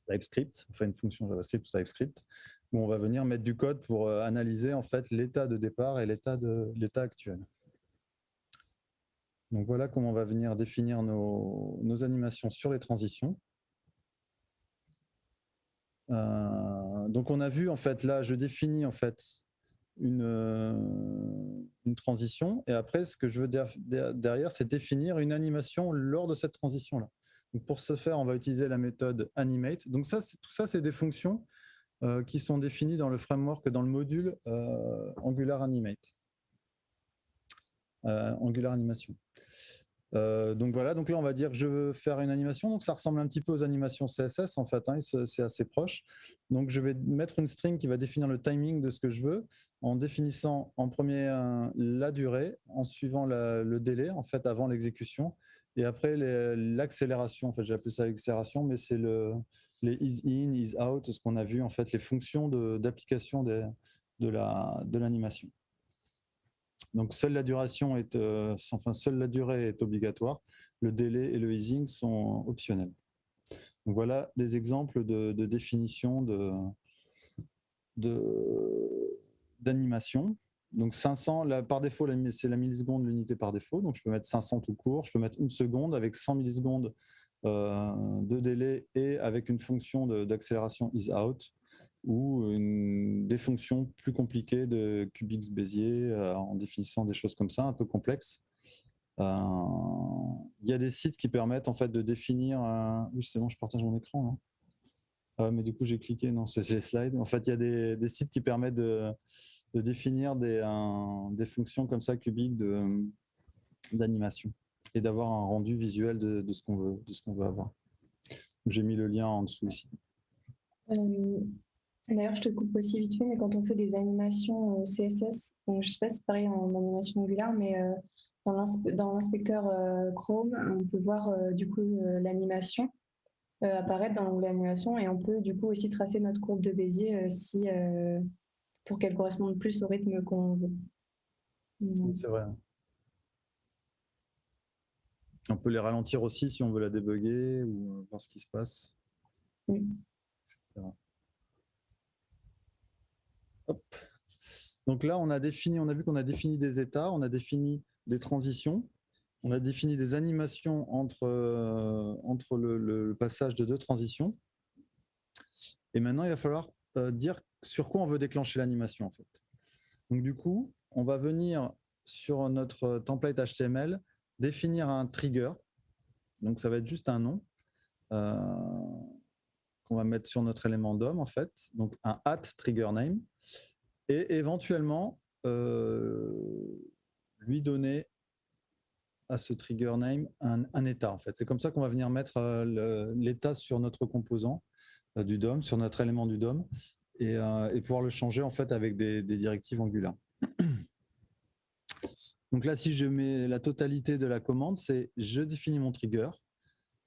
TypeScript, enfin une fonction JavaScript ou TypeScript, où on va venir mettre du code pour analyser en fait l'état de départ et l'état actuel. Donc voilà comment on va venir définir nos animations sur les transitions. Donc on a vu en fait là, je définis en fait une transition et après ce que je veux derrière, c'est définir une animation lors de cette transition-là. Donc pour ce faire, on va utiliser la méthode animate. Donc tout ça, c'est des fonctions qui sont définies dans le framework, dans le module Angular Animate, Angular Animation. Donc voilà, donc là on va dire que je veux faire une animation, donc ça ressemble un petit peu aux animations CSS en fait, c'est assez proche. Donc je vais mettre une string qui va définir le timing de ce que je veux, en définissant en premier la durée, en suivant le délai en fait avant l'exécution, et après l'accélération, en fait j'ai appelé ça l'accélération, mais c'est les is in, is out, ce qu'on a vu en fait, les fonctions d'application de l'animation. Donc seule la durée est obligatoire, le délai et le easing sont optionnels. Donc voilà des exemples de définition d'animation. Donc 500, par défaut, c'est la milliseconde l'unité par défaut, donc je peux mettre 500 tout court, je peux mettre 1 seconde avec 100 millisecondes de délai et avec une fonction d'accélération is out, ou des fonctions plus compliquées de QBX Bézier en définissant des choses comme ça, un peu complexes. Il y a des sites qui permettent en fait de définir. Oui, c'est bon, je partage mon écran. Mais du coup, j'ai cliqué, non, c'est les slides. En fait, il y a des sites qui permettent de définir des fonctions comme ça cubiques d'animation et d'avoir un rendu visuel de ce qu'on veut avoir. J'ai mis le lien en dessous ici. D'ailleurs, je te coupe aussi vite fait, mais quand on fait des animations CSS, donc je ne sais pas si c'est pareil en animation Angular, mais dans l'inspecteur Chrome, on peut voir du coup l'animation apparaître dans l'onglet animation et on peut du coup aussi tracer notre courbe de Bézier pour qu'elle corresponde plus au rythme qu'on veut. C'est vrai. On peut les ralentir aussi si on veut la débugger ou voir ce qui se passe. Etc. Hop. Donc là, on a vu qu'on a défini des états, on a défini des transitions, on a défini des animations entre le passage de deux transitions. Et maintenant, il va falloir dire sur quoi on veut déclencher l'animation, en fait. Donc du coup, on va venir sur notre template HTML définir un trigger. Donc ça va être juste un nom qu'on va mettre sur notre élément DOM, en fait. Donc un @triggerName. Et éventuellement, lui donner à ce trigger name un état, en fait. C'est comme ça qu'on va venir mettre l'état sur notre composant du DOM, sur notre élément du DOM, et pouvoir le changer, en fait, avec des directives Angular. Donc là, si je mets la totalité de la commande, c'est je définis mon trigger.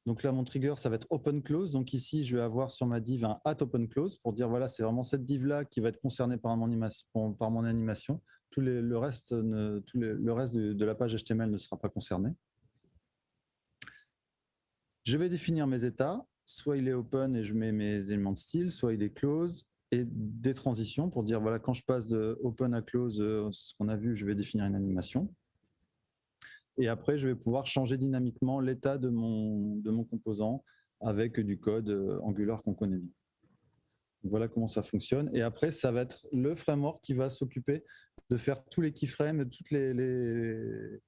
Donc là, mon trigger, ça va être open close. Donc ici, je vais avoir sur ma div un @open close pour dire voilà, c'est vraiment cette div-là qui va être concernée par mon animation. Le reste de la page HTML ne sera pas concerné. Je vais définir mes états. Soit il est open et je mets mes éléments de style, soit il est close et des transitions pour dire voilà, quand je passe de open à close, ce qu'on a vu, je vais définir une animation. Et après, je vais pouvoir changer dynamiquement l'état de mon composant avec du code Angular qu'on connaît bien. Donc voilà comment ça fonctionne. Et après, ça va être le framework qui va s'occuper de faire tous les keyframes, toutes les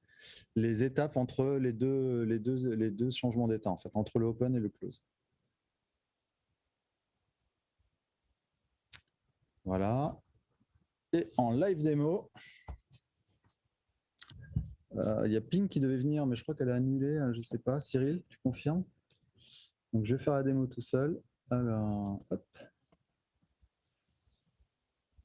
étapes entre les deux changements d'état, en fait, entre le open et le close. Voilà. Et en live démo, il y a Ping qui devait venir, mais je crois qu'elle a annulé, je ne sais pas. Cyril, tu confirmes? Donc, je vais faire la démo tout seul. Alors, hop.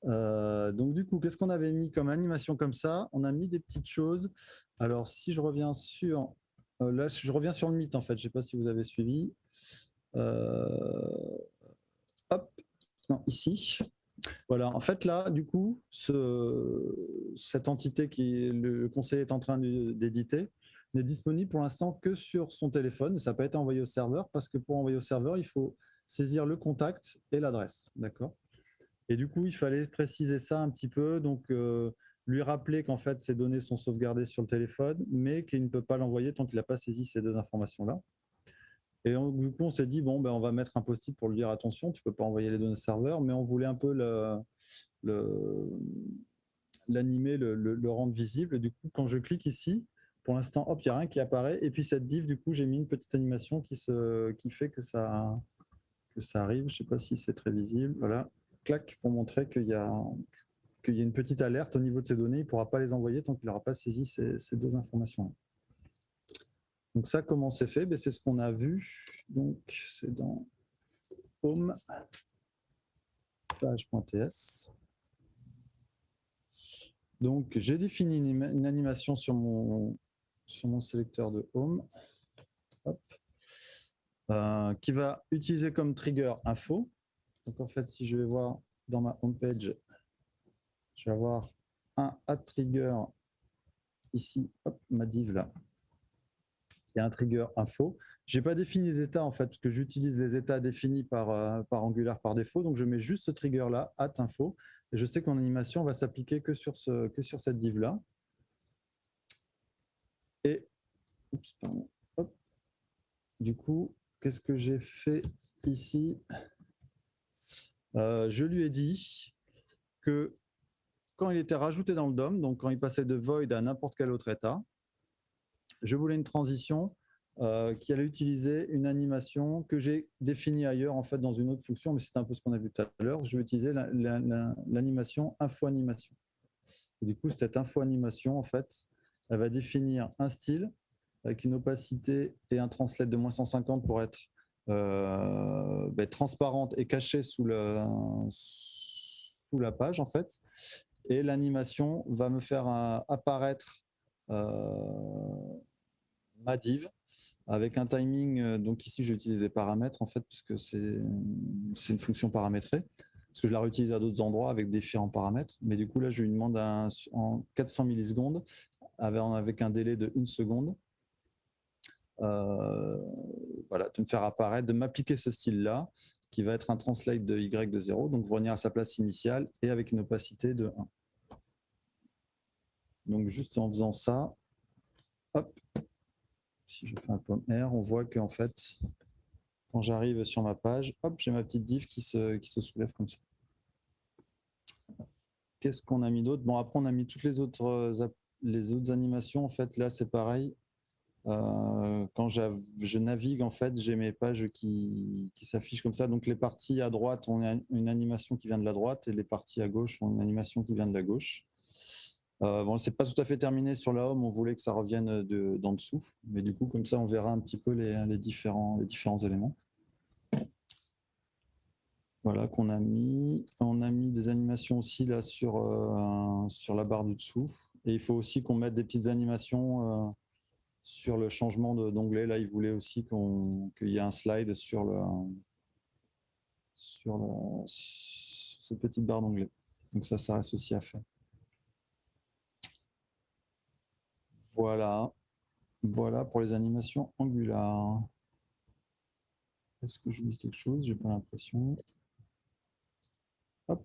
Donc, du coup, qu'est-ce qu'on avait mis comme animation comme ça? On a mis des petites choses. Alors, si je reviens sur... là, je reviens sur le mythe, en fait. Je ne sais pas si vous avez suivi. Hop. Non, ici. Voilà, en fait là, du coup, cette entité que le conseiller est en train d'éditer n'est disponible pour l'instant que sur son téléphone. Ça n'a pas été envoyé au serveur parce que pour envoyer au serveur, il faut saisir le contact et l'adresse. D'accord ? Et du coup, il fallait préciser ça un petit peu, donc lui rappeler qu'en fait, ces données sont sauvegardées sur le téléphone, mais qu'il ne peut pas l'envoyer tant qu'il n'a pas saisi ces deux informations-là. Et donc, du coup, on s'est dit, bon, ben, on va mettre un post-it pour lui dire, attention, tu ne peux pas envoyer les données serveur, mais on voulait un peu l'animer, le rendre visible. Et du coup, quand je clique ici, pour l'instant, hop, il n'y a rien qui apparaît. Et puis cette div, du coup, j'ai mis une petite animation qui fait que ça arrive. Je ne sais pas si c'est très visible. Voilà, clac, pour montrer qu'il y a une petite alerte au niveau de ces données. Il ne pourra pas les envoyer tant qu'il n'aura pas saisi ces deux informations-là. Donc ça, comment c'est fait? C'est ce qu'on a vu. Donc c'est dans Home, page.ts. Donc j'ai défini une animation sur mon sélecteur de Home, hop, qui va utiliser comme trigger info. Donc en fait, si je vais voir dans ma home page, je vais avoir un @trigger ici, hop, ma div là. Il y a un trigger info. Je n'ai pas défini les états en fait, parce que j'utilise les états définis par Angular par défaut. Donc je mets juste ce trigger là, @info, et je sais que mon animation va s'appliquer que sur cette div là. Et hop, du coup, qu'est-ce que j'ai fait ici? Je lui ai dit que quand il était rajouté dans le DOM, donc quand il passait de void à n'importe quel autre état, je voulais une transition qui allait utiliser une animation que j'ai définie ailleurs en fait dans une autre fonction, mais c'est un peu ce qu'on a vu tout à l'heure. Je vais utiliser l'animation info-animation. Du coup, cette info-animation, en fait, elle va définir un style avec une opacité et un translate de -150 pour être transparente et cachée sous la page, en fait. Et l'animation va me faire apparaître ma div avec un timing. Donc ici, j'utilise des paramètres, en fait, puisque c'est une fonction paramétrée. Parce que je la réutilise à d'autres endroits avec différents paramètres. Mais du coup, là, je lui demande en 400 millisecondes avec un délai de 1 seconde. voilà, de me faire apparaître, de m'appliquer ce style-là, qui va être un translate de Y de 0, donc revenir à sa place initiale et avec une opacité de 1. Donc juste en faisant ça, hop, si je fais un pomme R, on voit qu'en fait, quand j'arrive sur ma page, hop, j'ai ma petite div qui se soulève comme ça. Qu'est-ce qu'on a mis d'autre? Bon, après, on a mis toutes les autres animations. En fait, là, c'est pareil. Quand je navigue, en fait, j'ai mes pages qui s'affichent comme ça. Donc, les parties à droite ont une animation qui vient de la droite et les parties à gauche ont une animation qui vient de la gauche. Bon, c'est pas tout à fait terminé sur la home. On voulait que ça revienne d'en dessous. Mais du coup, comme ça, on verra un petit peu les différents éléments. Voilà, qu'on a mis. On a mis des animations aussi là sur la barre du dessous. Et il faut aussi qu'on mette des petites animations sur le changement d'onglet. Là, il voulait aussi qu'il y ait un slide sur cette petite barre d'onglet. Donc ça reste aussi à faire. Voilà. Voilà pour les animations Angular. Est-ce que j'oublie quelque chose? J'ai pas l'impression. Hop.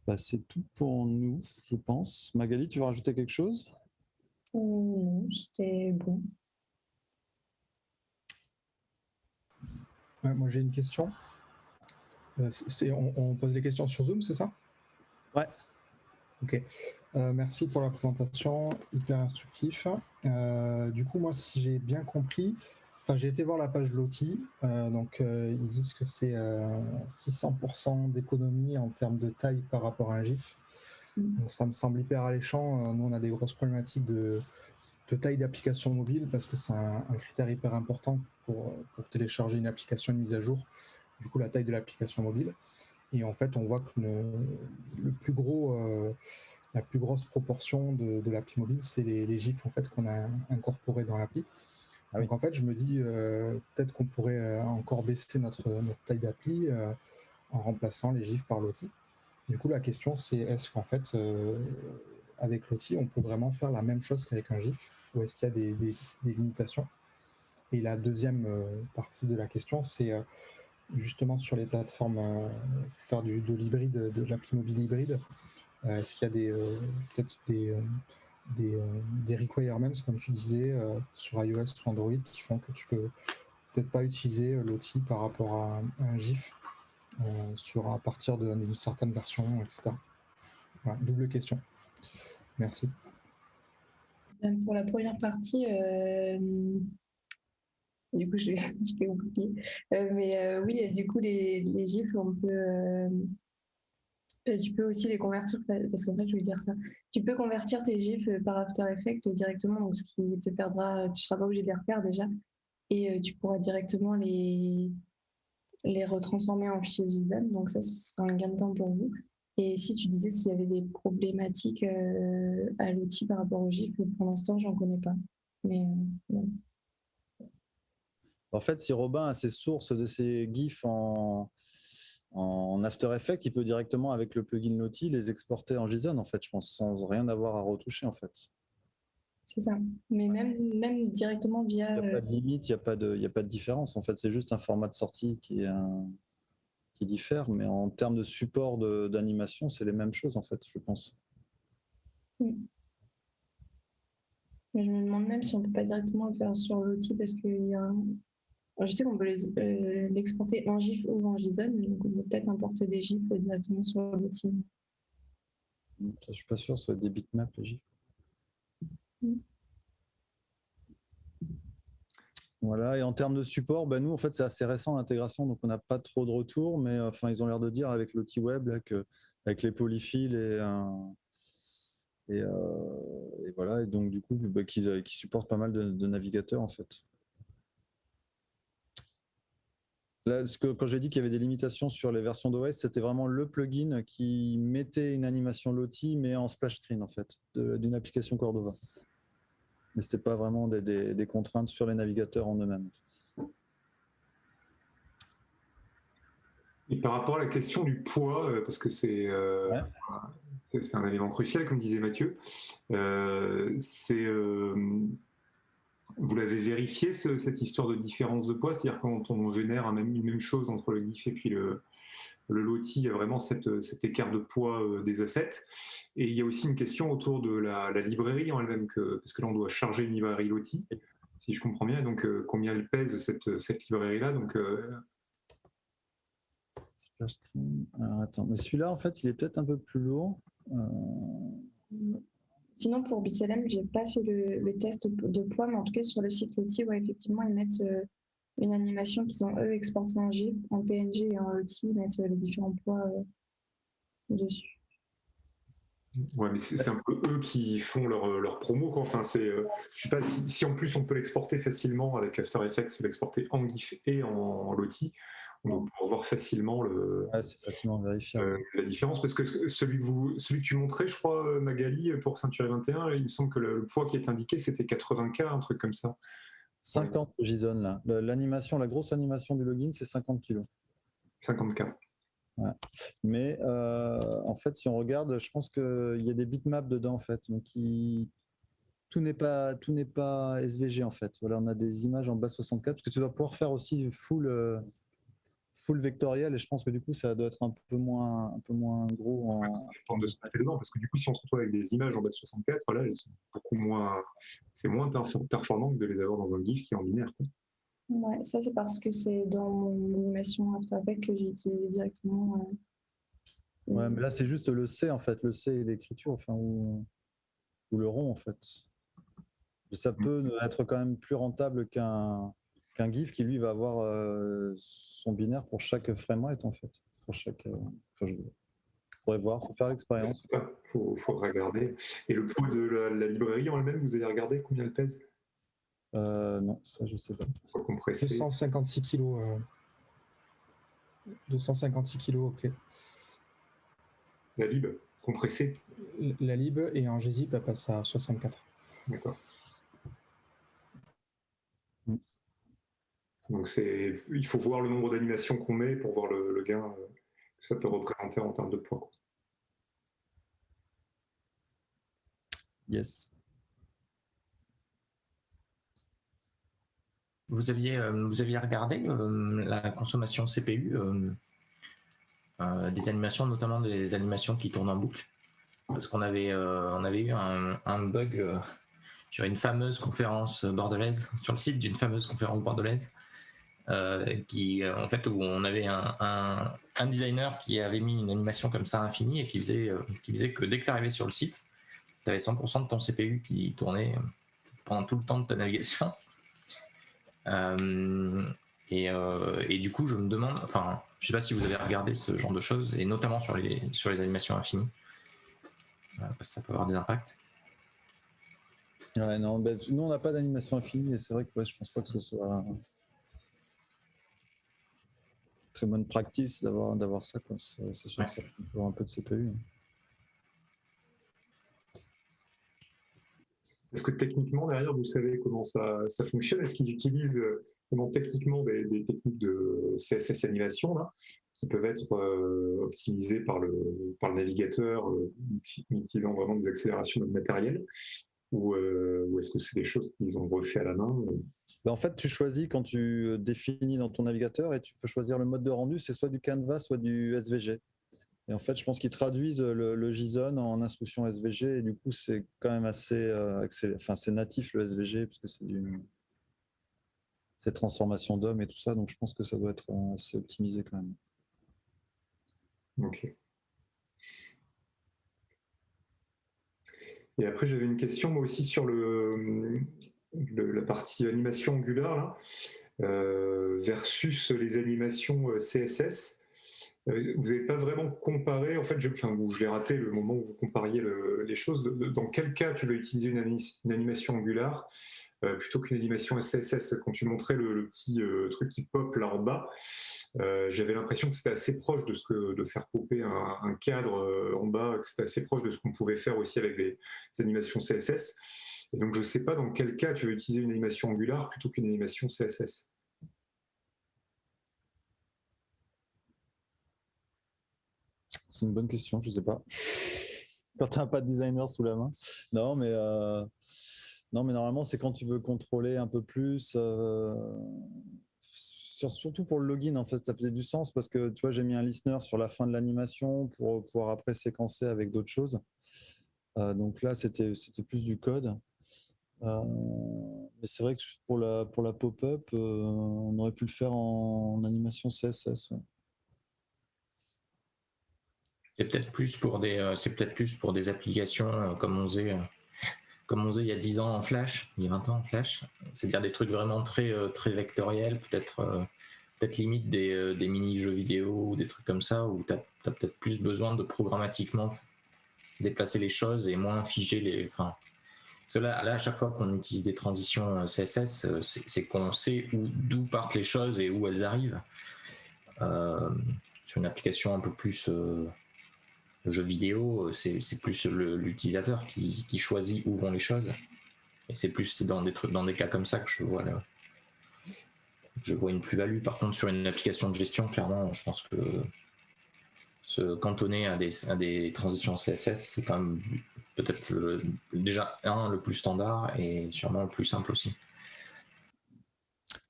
Bah, c'est tout pour nous, je pense. Magali, tu veux rajouter quelque chose? Non, c'était bon. Ouais, moi, j'ai une question. On pose les questions sur Zoom, c'est ça? Ouais. Ok. Merci pour la présentation, hyper instructif. Du coup, moi, si j'ai bien compris, j'ai été voir la page Lottie, donc ils disent que c'est 600% d'économie en termes de taille par rapport à un GIF. Donc ça me semble hyper alléchant. Nous, on a des grosses problématiques de taille d'application mobile parce que c'est un critère hyper important pour télécharger une application, une mise à jour. Du coup, la taille de l'application mobile. Et en fait, on voit que la plus grosse proportion de l'appli mobile, c'est les GIFs en fait, qu'on a incorporés dans l'appli. Ah oui. Donc en fait, je me dis peut-être qu'on pourrait encore baisser notre taille d'appli en remplaçant les GIFs par Lottie. Du coup, la question, c'est est-ce qu'en fait, avec Lottie, on peut vraiment faire la même chose qu'avec un GIF, ou est-ce qu'il y a des limitations? Et la deuxième partie de la question, c'est justement sur les plateformes, faire de l'hybride, de l'appli mobile hybride. Est-ce qu'il y a peut-être des requirements, comme tu disais, sur iOS ou Android qui font que tu peux peut-être pas utiliser Lottie par rapport à un GIF à partir d'une certaine version, etc. Voilà, double question. Merci. Pour la première partie, du coup, je l'ai oublié. Mais oui, du coup, les GIFs, on peut... tu peux aussi les convertir, parce qu'en fait, je voulais dire ça. Tu peux convertir tes GIFs par After Effects directement, donc ce qui te perdra, tu ne seras pas obligé de les refaire déjà. Et tu pourras directement les retransformer en fichier JSON, donc ça, ce sera un gain de temps pour vous. Et si tu disais s'il y avait des problématiques à l'outil par rapport au GIF, pour l'instant, j'en connais pas. Mais ouais. En fait, si Robin a ses sources de ses GIFs en After Effects, il peut directement, avec le plugin Lottie, les exporter en JSON, en fait, je pense, sans rien avoir à retoucher, en fait. C'est ça. Mais même directement via... Il n'y a pas de limite, il n'y a pas de différence. En fait, c'est juste un format de sortie qui diffère, mais en termes de support d'animation, c'est les mêmes choses, en fait, je pense. Mais je me demande même si on ne peut pas directement le faire sur l'outil, parce qu'il y a... Je sais qu'on peut l'exporter en GIF ou en JSON, donc on peut peut-être importer des GIFs directement sur l'outil. Je ne suis pas sûr, ça va être des bitmaps, les GIFs. Voilà, et en termes de support, nous, en fait, c'est assez récent l'intégration, donc on n'a pas trop de retours, mais enfin, ils ont l'air de dire avec l'outil web, là, avec les polyfills et voilà, et donc du coup, qu'ils supportent pas mal de navigateurs, en fait. Là, quand j'ai dit qu'il y avait des limitations sur les versions d'OS, c'était vraiment le plugin qui mettait une animation Lottie, mais en splash screen, en fait, d'une application Cordova. Mais ce n'était pas vraiment des contraintes sur les navigateurs en eux-mêmes. Et par rapport à la question du poids, parce que c'est un élément crucial, comme disait Mathieu, Vous l'avez vérifié, cette histoire de différence de poids? C'est-à-dire quand on génère une même chose entre le GIF et puis le loti, il y a vraiment cet écart de poids des assets. Et il y a aussi une question autour de la librairie en elle-même, parce que là, on doit charger une librairie loti, si je comprends bien. Donc, combien elle pèse, cette librairie-là? Donc, alors, attends, mais celui-là, en fait, il est peut-être un peu plus lourd. Sinon, pour Bicellum, j'ai pas fait le test de poids, mais en tout cas, sur le site Loti, ouais, effectivement, ils mettent une animation qu'ils ont, eux, exportée en GIF, en PNG et en Loti, ils mettent les différents poids dessus. Ouais, mais c'est un peu eux qui font leur promo, quoi. Enfin, je sais pas si en plus on peut l'exporter facilement avec After Effects, l'exporter en GIF et en Loti, on peut voir facilement c'est facilement vérifiable. La différence, parce que celui que tu montrais, je crois, Magali, pour Century 21, il me semble que le poids qui est indiqué, c'était 80K, un truc comme ça. 50 JSON, là. L'animation, la grosse animation du login, c'est 50 kg. 50K. Ouais. Mais en fait, si on regarde, je pense qu'il y a des bitmaps dedans, en fait. Donc, tout n'est pas SVG, en fait. Voilà, on a des images en base 64, parce que tu dois pouvoir faire aussi full vectoriel, et je pense que du coup, ça doit être un peu moins gros. De se mettre dedans, parce que du coup, si on se retrouve avec des images en base 64, là, elles sont beaucoup moins. C'est moins performant que de les avoir dans un GIF qui est en binaire, quoi. Ouais, ça c'est parce que c'est dans mon animation After Effects que j'ai utilisé directement. Ouais, mais là c'est juste le C en fait, le C et l'écriture, enfin, ou le rond en fait. Ça peut être quand même plus rentable qu'un GIF qui lui va avoir son binaire pour chaque framerate en fait. Pour chaque. Enfin, faudrait voir, faut faire l'expérience. Faut regarder. Et le poids de la librairie en elle-même, vous avez regardé combien elle pèse? Non, ça je sais pas. 256 kg. 256 kg octets. La lib compressée? La lib, et en gzip, elle passe à 64. D'accord. Donc il faut voir le nombre d'animations qu'on met pour voir le gain que ça peut représenter en termes de poids, quoi. Yes. Vous aviez regardé la consommation CPU des animations, notamment des animations qui tournent en boucle, parce qu'on avait eu un bug sur une fameuse conférence bordelaise, sur le site d'une fameuse conférence bordelaise, en fait, où on avait un designer qui avait mis une animation comme ça infinie et qui faisait que dès que tu arrivais sur le site, tu avais 100% de ton CPU qui tournait pendant tout le temps de ta navigation. Et du coup, je me demande, enfin, je sais pas si vous avez regardé ce genre de choses, et notamment sur les animations infinies, parce que ça peut avoir des impacts. Ouais, non, nous on n'a pas d'animation infinie, et c'est vrai que je pense pas que ce soit très bonne practice d'avoir ça, quoi. C'est sûr que ça prend un peu de CPU. Est-ce que techniquement, derrière, vous savez comment ça fonctionne? Est-ce qu'ils utilisent techniquement des techniques de CSS animation là, qui peuvent être optimisées par le navigateur, utilisant vraiment des accélérations de matériel, ou est-ce que c'est des choses qu'ils ont refait à la main? En fait, tu choisis quand tu définis dans ton navigateur, et tu peux choisir le mode de rendu, c'est soit du Canvas, soit du SVG. Et en fait, je pense qu'ils traduisent le JSON en instruction SVG, et du coup, c'est quand même assez c'est natif le SVG, parce que c'est transformation d'homme et tout ça, donc je pense que ça doit être assez optimisé quand même. Ok. Et après, j'avais une question moi aussi sur la partie animation Angular là, versus les animations CSS. Vous n'avez pas vraiment comparé, en fait, je l'ai raté le moment où vous compariez les choses. Dans quel cas tu vas utiliser une animation Angular plutôt qu'une animation CSS? Quand tu montrais le petit truc qui pop là en bas, j'avais l'impression que c'était assez proche de faire popper un cadre en bas, que c'était assez proche de ce qu'on pouvait faire aussi avec des animations CSS. Et donc je ne sais pas dans quel cas tu vas utiliser une animation Angular plutôt qu'une animation CSS. C'est une bonne question, je ne sais pas. Quand tu n'as pas de designer sous la main. Non, mais Non, mais normalement, c'est quand tu veux contrôler un peu plus. Surtout pour le login, en fait, ça faisait du sens parce que tu vois, j'ai mis un listener sur la fin de l'animation pour pouvoir après séquencer avec d'autres choses. Donc là, c'était plus du code. Mais c'est vrai que pour la pop-up, on aurait pu le faire en animation CSS. Ouais. C'est peut-être plus pour des applications comme on faisait il y a 10 ans en Flash, il y a 20 ans en Flash, c'est-à-dire des trucs vraiment très vectoriels, peut-être limite des mini-jeux vidéo ou des trucs comme ça, où tu as peut-être plus besoin de programmatiquement déplacer les choses et moins figer les... Enfin, là, à chaque fois qu'on utilise des transitions CSS, c'est qu'on sait d'où partent les choses et où elles arrivent. Sur une application un peu plus... jeu vidéo, c'est plus l'utilisateur qui choisit où vont les choses. Et c'est plus dans des cas comme ça que je vois une plus-value. Par contre, sur une application de gestion, clairement, je pense que se cantonner à des transitions CSS, c'est quand même peut-être déjà le plus standard et sûrement le plus simple aussi.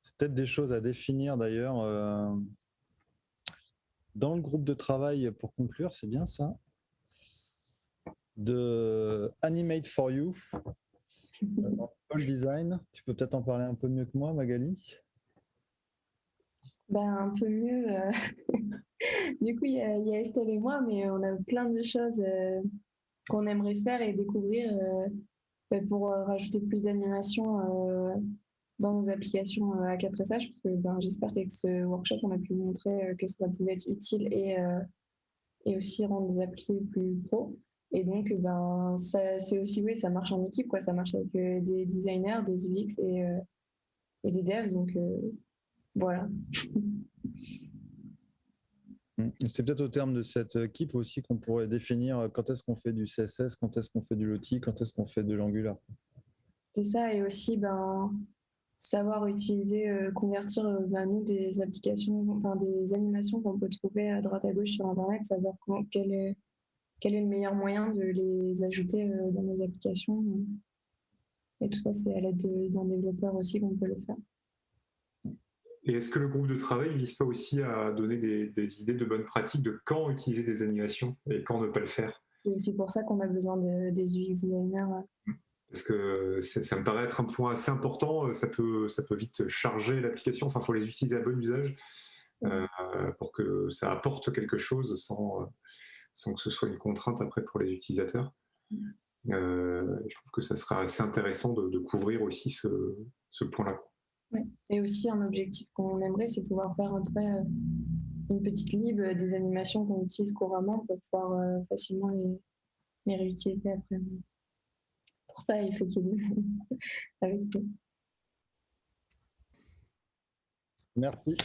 C'est peut-être des choses à définir d'ailleurs dans le groupe de travail pour conclure, c'est bien ça, de Animate for You, All Design. Tu peux peut-être en parler un peu mieux que moi, Magali? Un peu mieux. Du coup, il y a Estelle et moi, mais on a plein de choses qu'on aimerait faire et découvrir pour rajouter plus d'animation dans nos applications à 4SH, parce que j'espère qu'avec ce workshop, on a pu montrer que ça pouvait être utile et aussi rendre des applis plus pro. Et donc, c'est aussi, oui, ça marche en équipe, quoi. Ça marche avec des designers, des UX et des devs. Donc, voilà. C'est peut-être au terme de cette équipe aussi qu'on pourrait définir quand est-ce qu'on fait du CSS, quand est-ce qu'on fait du Lottie, quand est-ce qu'on fait de l'Angular. C'est ça, et aussi savoir utiliser, convertir nous des applications, enfin des animations qu'on peut trouver à droite à gauche sur Internet, savoir quel est le meilleur moyen de les ajouter dans nos applications. Et tout ça, c'est à l'aide d'un développeur aussi qu'on peut le faire. Et est-ce que le groupe de travail ne vise pas aussi à donner des idées de bonnes pratiques de quand utiliser des animations et quand ne pas le faire? C'est aussi pour ça qu'on a besoin des UX designers. Parce que ça me paraît être un point assez important, ça peut vite charger l'application, enfin il faut les utiliser à bon usage pour que ça apporte quelque chose sans que ce soit une contrainte après pour les utilisateurs. Je trouve que ça sera assez intéressant de couvrir aussi ce point-là. Ouais. Et aussi un objectif qu'on aimerait, c'est pouvoir faire après une petite lib des animations qu'on utilise couramment pour pouvoir facilement les réutiliser après. Pour ça, il faut qu'il y ait avec nous. Merci.